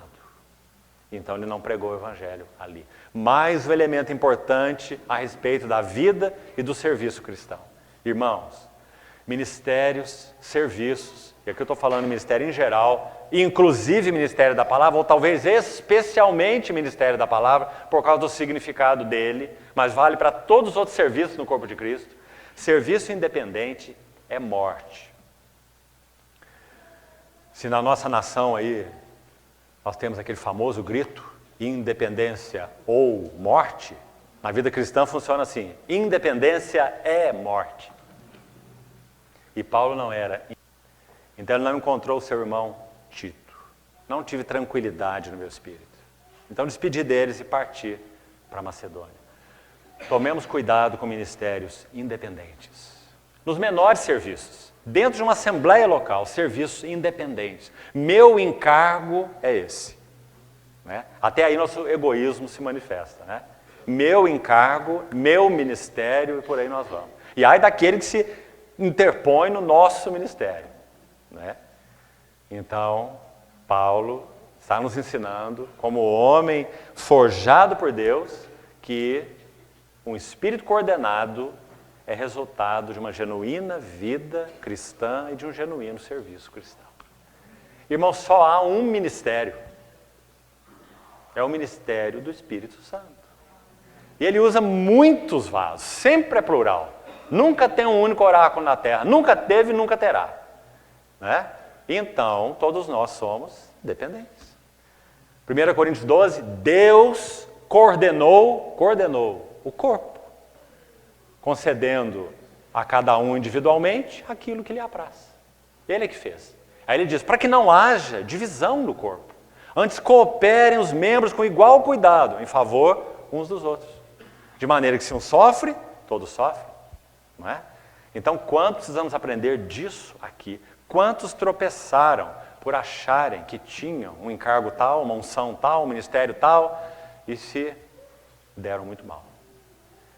Então ele não pregou o Evangelho ali. Mais um elemento importante a respeito da vida e do serviço cristão. Irmãos, ministérios, serviços, e aqui eu estou falando ministério em geral, inclusive ministério da palavra, ou talvez especialmente ministério da palavra, por causa do significado dele, mas vale para todos os outros serviços no corpo de Cristo. Serviço independente é morte. Se na nossa nação aí, nós temos aquele famoso grito, independência ou morte, na vida cristã funciona assim, independência é morte. E Paulo não era. Então ele não encontrou o seu irmão Tito. Não tive tranquilidade no meu espírito. Então despedi deles e parti para a Macedônia. Tomemos cuidado com ministérios independentes. Nos menores serviços, dentro de uma assembleia local, serviços independentes. Meu encargo é esse. né? Até aí nosso egoísmo se manifesta, né? Meu encargo, meu ministério, e por aí nós vamos. E aí daquele que se interpõe no nosso ministério, né? Então, Paulo está nos ensinando, como homem forjado por Deus, que um espírito coordenado é resultado de uma genuína vida cristã e de um genuíno serviço cristão. Irmão, só há um ministério. É o ministério do Espírito Santo. E ele usa muitos vasos, sempre é plural. Nunca tem um único oráculo na terra, nunca teve e nunca terá, né? Então, todos nós somos dependentes. 1 Coríntios 12, Deus coordenou o corpo, concedendo a cada um individualmente aquilo que lhe apraz. Ele é que fez. Aí ele diz, para que não haja divisão no corpo, antes cooperem os membros com igual cuidado, em favor uns dos outros. De maneira que se um sofre, todos sofrem. Não é? Então, quanto precisamos aprender disso aqui? Quantos tropeçaram por acharem que tinham um encargo tal, uma unção tal, um ministério tal, e se deram muito mal?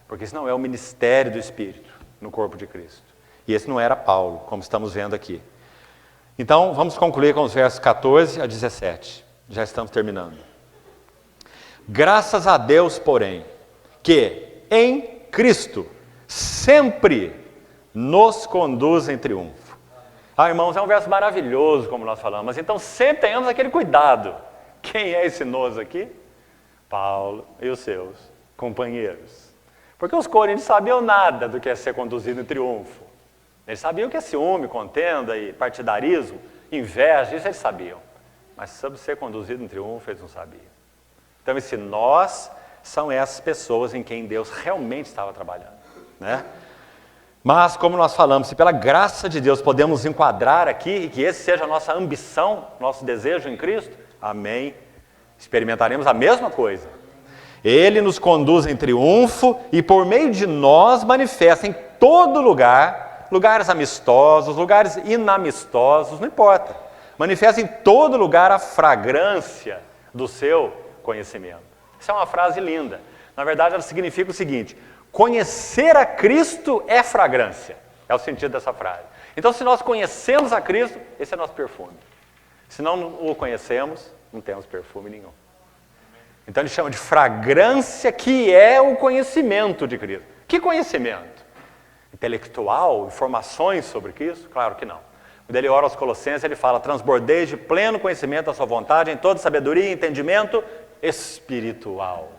Porque esse não é o ministério do Espírito no corpo de Cristo. E esse não era Paulo, como estamos vendo aqui. Então, vamos concluir com os versos 14 a 17. Já estamos terminando. Graças a Deus, porém, que em Cristo sempre nos conduz em triunfo. Ah, irmãos, é um verso maravilhoso, como nós falamos, mas então sempre tenhamos aquele cuidado. Quem é esse nós aqui? Paulo e os seus companheiros. Porque os coríntios sabiam nada do que é ser conduzido em triunfo. Eles sabiam que é ciúme, contenda e partidarismo, inveja, isso eles sabiam. Mas sobre ser conduzido em triunfo, eles não sabiam. Então, esse nós são essas pessoas em quem Deus realmente estava trabalhando, né? Mas, como nós falamos, se pela graça de Deus podemos enquadrar aqui, e que esse seja a nossa ambição, nosso desejo em Cristo, amém, experimentaremos a mesma coisa. Ele nos conduz em triunfo e por meio de nós manifesta em todo lugar, lugares amistosos, lugares inamistosos, não importa, manifesta em todo lugar a fragrância do seu conhecimento. Essa é uma frase linda. Na verdade, ela significa o seguinte: conhecer a Cristo é fragrância. É o sentido dessa frase. Então, se nós conhecemos a Cristo, esse é nosso perfume. Se não o conhecemos, não temos perfume nenhum. Então, ele chama de fragrância, que é o conhecimento de Cristo. Que conhecimento? Intelectual? Informações sobre Cristo? Claro que não. Quando ele ora aos Colossenses, ele fala: transbordeis de pleno conhecimento da sua vontade, em toda sabedoria e entendimento espiritual.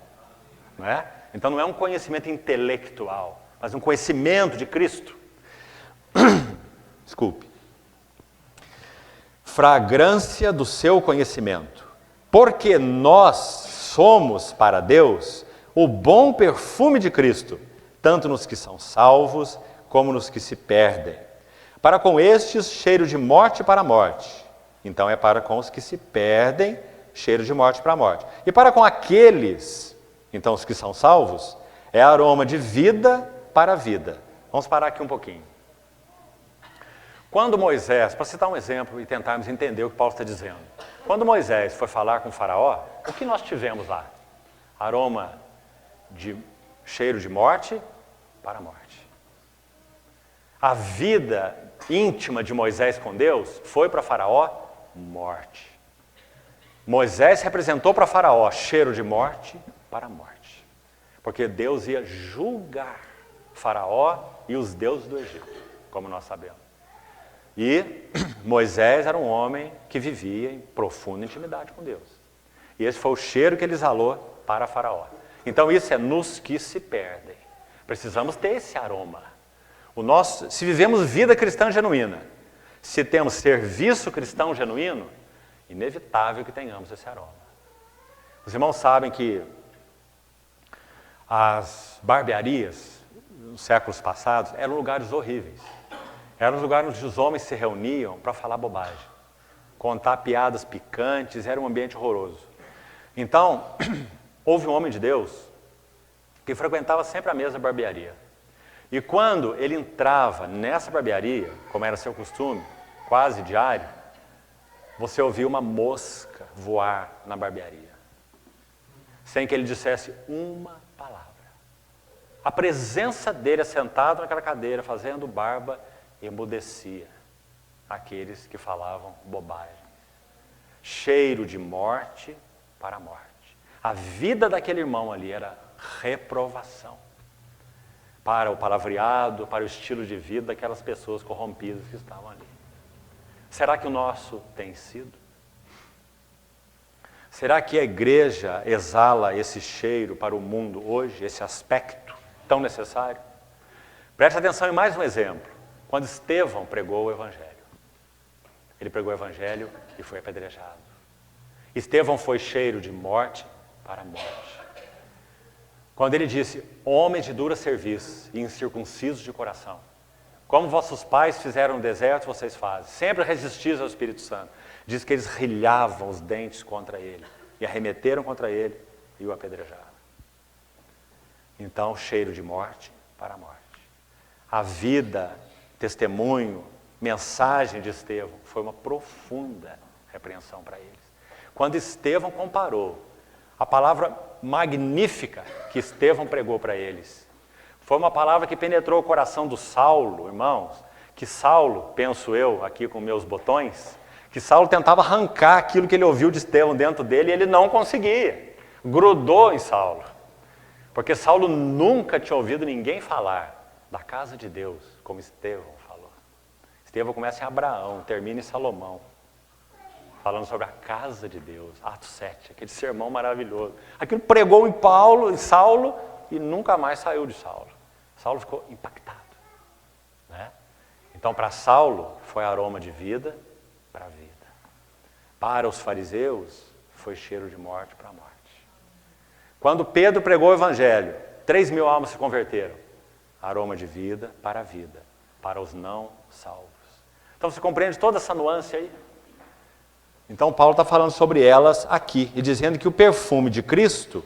Não é? Então não é um conhecimento intelectual, mas um conhecimento de Cristo. Desculpe. Fragrância do seu conhecimento. Porque nós somos para Deus o bom perfume de Cristo, tanto nos que são salvos como nos que se perdem. Para com estes, cheiro de morte para a morte. Então é para com os que se perdem, cheiro de morte para a morte. E para com aqueles, então os que são salvos, é aroma de vida para a vida. Vamos parar aqui um pouquinho. Quando Moisés, para citar um exemplo e tentarmos entender o que Paulo está dizendo. Quando Moisés foi falar com o faraó, o que nós tivemos lá? Aroma de cheiro de morte para a morte. A vida íntima de Moisés com Deus foi para faraó morte. Moisés representou para faraó cheiro de morte para a morte. Porque Deus ia julgar faraó e os deuses do Egito, como nós sabemos. E Moisés era um homem que vivia em profunda intimidade com Deus. E esse foi o cheiro que ele exalou para faraó. Então isso é nos que se perdem. Precisamos ter esse aroma. Se vivemos vida cristã genuína, se temos serviço cristão genuíno, inevitável que tenhamos esse aroma. Os irmãos sabem que as barbearias, nos séculos passados, eram lugares horríveis. Eram os lugares onde os homens se reuniam para falar bobagem, contar piadas picantes, era um ambiente horroroso. Então, houve um homem de Deus que frequentava sempre a mesma barbearia. E quando ele entrava nessa barbearia, como era seu costume, quase diário, você ouvia uma mosca voar na barbearia. sem que ele dissesse uma palavra. A presença dele assentado naquela cadeira, fazendo barba, emudecia aqueles que falavam bobagem. Cheiro de morte para a morte. A vida daquele irmão ali era reprovação para o palavreado, para o estilo de vida daquelas pessoas corrompidas que estavam ali. Será que o nosso tem sido? Será que a igreja exala esse cheiro para o mundo hoje, esse aspecto tão necessário? Preste atenção em mais um exemplo. Quando Estevão pregou o Evangelho. Ele pregou o Evangelho e foi apedrejado. Estevão foi cheiro de morte para a morte. Quando ele disse, homens de dura serviço e incircuncisos de coração, como vossos pais fizeram no deserto, vocês fazem. Sempre resistis ao Espírito Santo. Diz que eles rilhavam os dentes contra ele e arremeteram contra ele e o apedrejaram. Então, cheiro de morte para a morte. A vida, testemunho, mensagem de Estevão foi uma profunda repreensão para eles. Quando Estevão comparou a palavra magnífica que Estevão pregou para eles, foi uma palavra que penetrou o coração do Saulo, irmãos, que Saulo, penso eu, aqui com meus botões, que Saulo tentava arrancar aquilo que ele ouviu de Estevão dentro dele e ele não conseguia. Grudou em Saulo. Porque Saulo nunca tinha ouvido ninguém falar da casa de Deus, como Estevão falou. Estevão começa em Abraão, termina em Salomão, falando sobre a casa de Deus, Atos 7, aquele sermão maravilhoso. Aquilo pregou em Saulo, e nunca mais saiu de Saulo. Saulo ficou impactado. Né? Então, para Saulo, foi aroma de vida para a vida. Para os fariseus, foi cheiro de morte para a morte. Quando Pedro pregou o Evangelho, 3.000 almas se converteram. Aroma de vida para a vida, para os não salvos. Então, você compreende toda essa nuance aí? Então, Paulo está falando sobre elas aqui, e dizendo que o perfume de Cristo,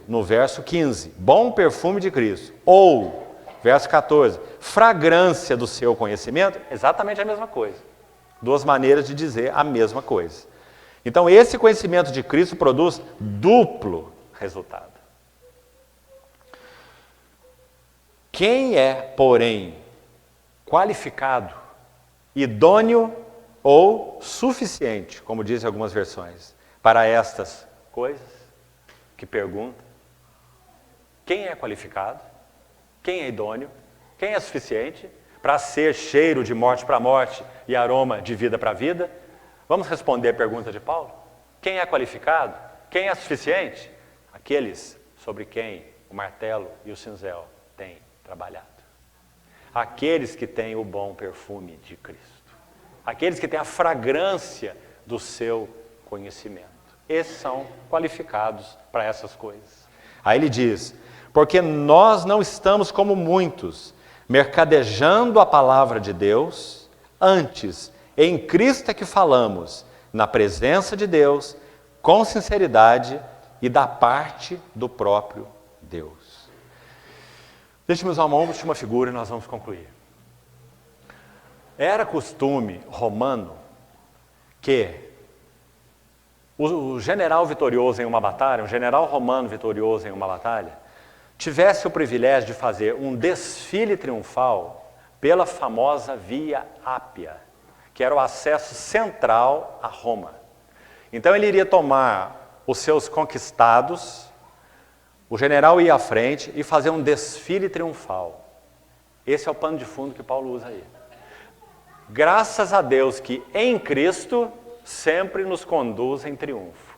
no verso 15, bom perfume de Cristo, ou, verso 14, fragrância do seu conhecimento, exatamente a mesma coisa. Duas maneiras de dizer a mesma coisa. Então, esse conhecimento de Cristo produz duplo resultado. Quem é, porém, qualificado, idôneo ou suficiente, como dizem algumas versões, para estas coisas? Que pergunta. Quem é qualificado? Quem é idôneo? Quem é suficiente para ser cheiro de morte para morte e aroma de vida para vida? Vamos responder a pergunta de Paulo? Quem é qualificado? Quem é suficiente? Aqueles sobre quem o martelo e o cinzel têm trabalhado. Aqueles que têm o bom perfume de Cristo. Aqueles que têm a fragrância do seu conhecimento. Esses são qualificados para essas coisas. Aí ele diz, porque nós não estamos como muitos, mercadejando a palavra de Deus, antes, em Cristo é que falamos, na presença de Deus, com sinceridade e da parte do próprio Deus. Deixe-me usar uma última figura e nós vamos concluir. Era costume romano que o general vitorioso em uma batalha, um general romano vitorioso em uma batalha, tivesse o privilégio de fazer um desfile triunfal pela famosa Via Ápia, que era o acesso central a Roma. Então ele iria tomar os seus conquistados, o general ia à frente e fazer um desfile triunfal. Esse é o pano de fundo que Paulo usa aí. Graças a Deus que em Cristo sempre nos conduz em triunfo.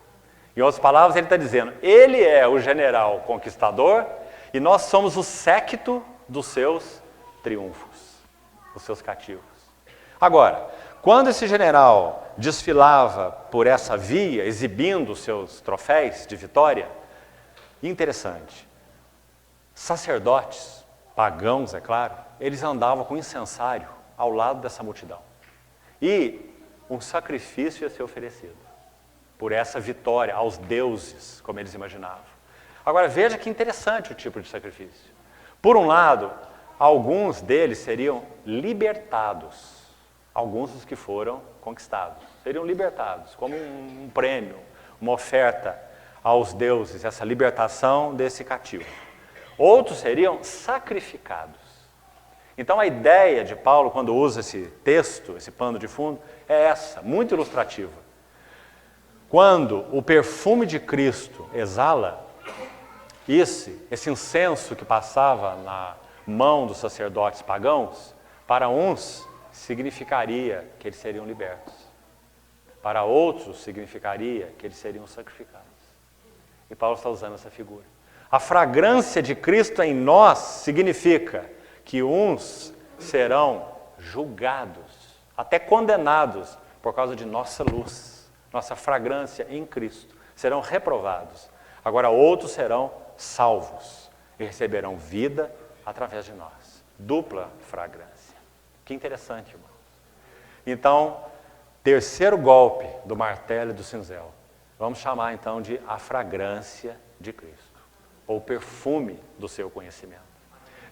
Em outras palavras, ele está dizendo, ele é o general conquistador e nós somos o séquito dos seus triunfos, os seus cativos. Agora, quando esse general desfilava por essa via, exibindo os seus troféus de vitória, interessante, sacerdotes, pagãos, é claro, eles andavam com incensário ao lado dessa multidão. E um sacrifício ia ser oferecido por essa vitória aos deuses, como eles imaginavam. Agora veja que interessante o tipo de sacrifício. Por um lado, alguns deles seriam libertados, alguns dos que foram conquistados, seriam libertados como um prêmio, uma oferta aos deuses essa libertação desse cativo. Outros seriam sacrificados. Então a ideia de Paulo, quando usa esse texto, esse pano de fundo, é essa, muito ilustrativa. Quando o perfume de Cristo exala, esse incenso que passava na mão dos sacerdotes pagãos, para uns significaria que eles seriam libertos. Para outros significaria que eles seriam sacrificados. E Paulo está usando essa figura. A fragrância de Cristo em nós significa que uns serão julgados, até condenados, por causa de nossa luz, nossa fragrância em Cristo. Serão reprovados. Agora outros serão salvos e receberão vida através de nós. Dupla fragrância. Que interessante, irmãos. Então, terceiro golpe do martelo e do cinzel. Vamos chamar então de a fragrância de Cristo, ou perfume do seu conhecimento.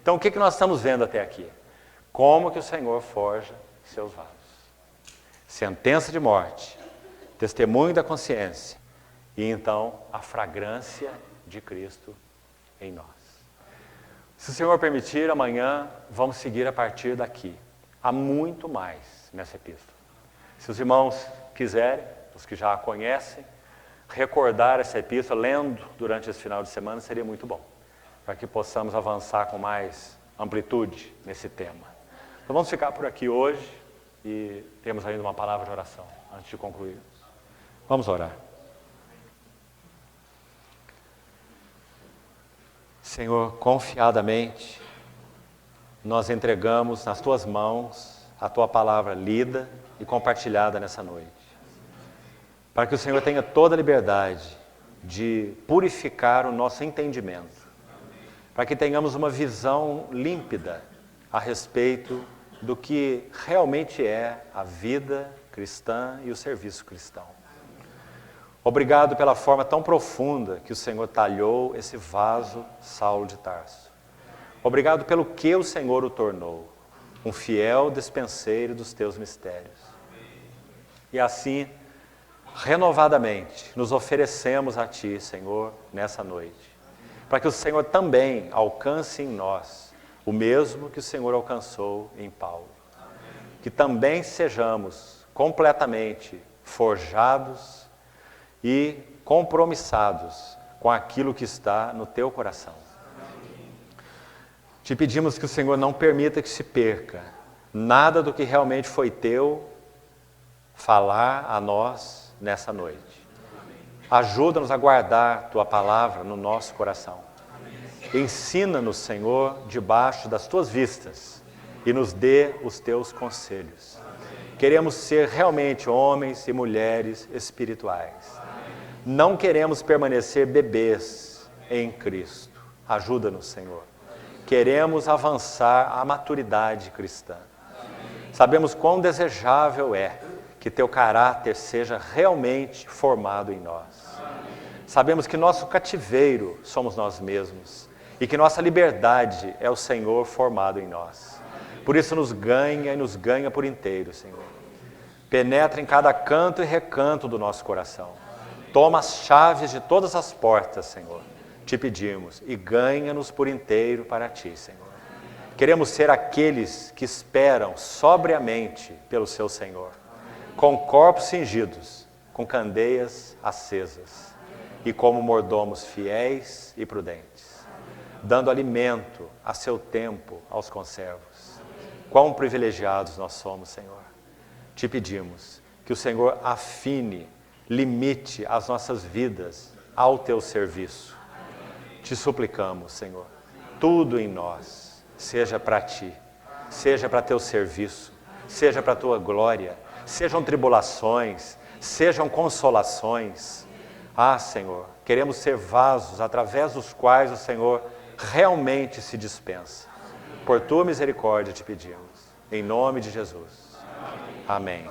Então, o que nós estamos vendo até aqui? Como que o Senhor forja seus vasos. Sentença de morte, testemunho da consciência, e então a fragrância de Cristo em nós. Se o Senhor permitir, amanhã vamos seguir a partir daqui. Há muito mais nessa epístola. Se os irmãos quiserem, os que já a conhecem, recordar essa epístola, lendo durante esse final de semana, seria muito bom, para que possamos avançar com mais amplitude nesse tema. Então vamos ficar por aqui hoje e temos ainda uma palavra de oração antes de concluirmos. Vamos orar. Senhor, confiadamente, nós entregamos nas Tuas mãos a Tua palavra lida e compartilhada nessa noite. Para que o Senhor tenha toda a liberdade de purificar o nosso entendimento. Para que tenhamos uma visão límpida a respeito do que realmente é a vida cristã e o serviço cristão. Obrigado pela forma tão profunda que o Senhor talhou esse vaso Saulo de Tarso. Obrigado pelo que o Senhor o tornou, um fiel despenseiro dos teus mistérios. E assim, renovadamente, nos oferecemos a Ti, Senhor, nessa noite, para que o Senhor também alcance em nós o mesmo que o Senhor alcançou em Paulo. Que também sejamos completamente forjados e compromissados com aquilo que está no Teu coração. Te pedimos que o Senhor não permita que se perca nada do que realmente foi Teu falar a nós nessa noite. Ajuda-nos a guardar Tua palavra no nosso coração. Ensina-nos, Senhor, debaixo das Tuas vistas e nos dê os Teus conselhos. Queremos ser realmente homens e mulheres espirituais. Não queremos permanecer bebês em Cristo. Ajuda-nos, Senhor. Queremos avançar à maturidade cristã. Sabemos quão desejável é que Teu caráter seja realmente formado em nós. Sabemos que nosso cativeiro somos nós mesmos e que nossa liberdade é o Senhor formado em nós. Por isso nos ganha e nos ganha por inteiro, Senhor. Penetra em cada canto e recanto do nosso coração. Toma as chaves de todas as portas, Senhor. Te pedimos e ganha-nos por inteiro para Ti, Senhor. Queremos ser aqueles que esperam sobriamente pelo Seu Senhor, com corpos cingidos, com candeias acesas e como mordomos fiéis e prudentes, dando alimento a seu tempo aos conservos. Quão privilegiados nós somos, Senhor. Te pedimos que o Senhor afine, limite as nossas vidas ao Teu serviço. Te suplicamos, Senhor, tudo em nós seja para Ti, seja para Teu serviço, seja para a Tua glória, sejam tribulações, sejam consolações. Ah, Senhor, queremos ser vasos através dos quais o Senhor realmente se dispensa. Por Tua misericórdia te pedimos, em nome de Jesus. Amém.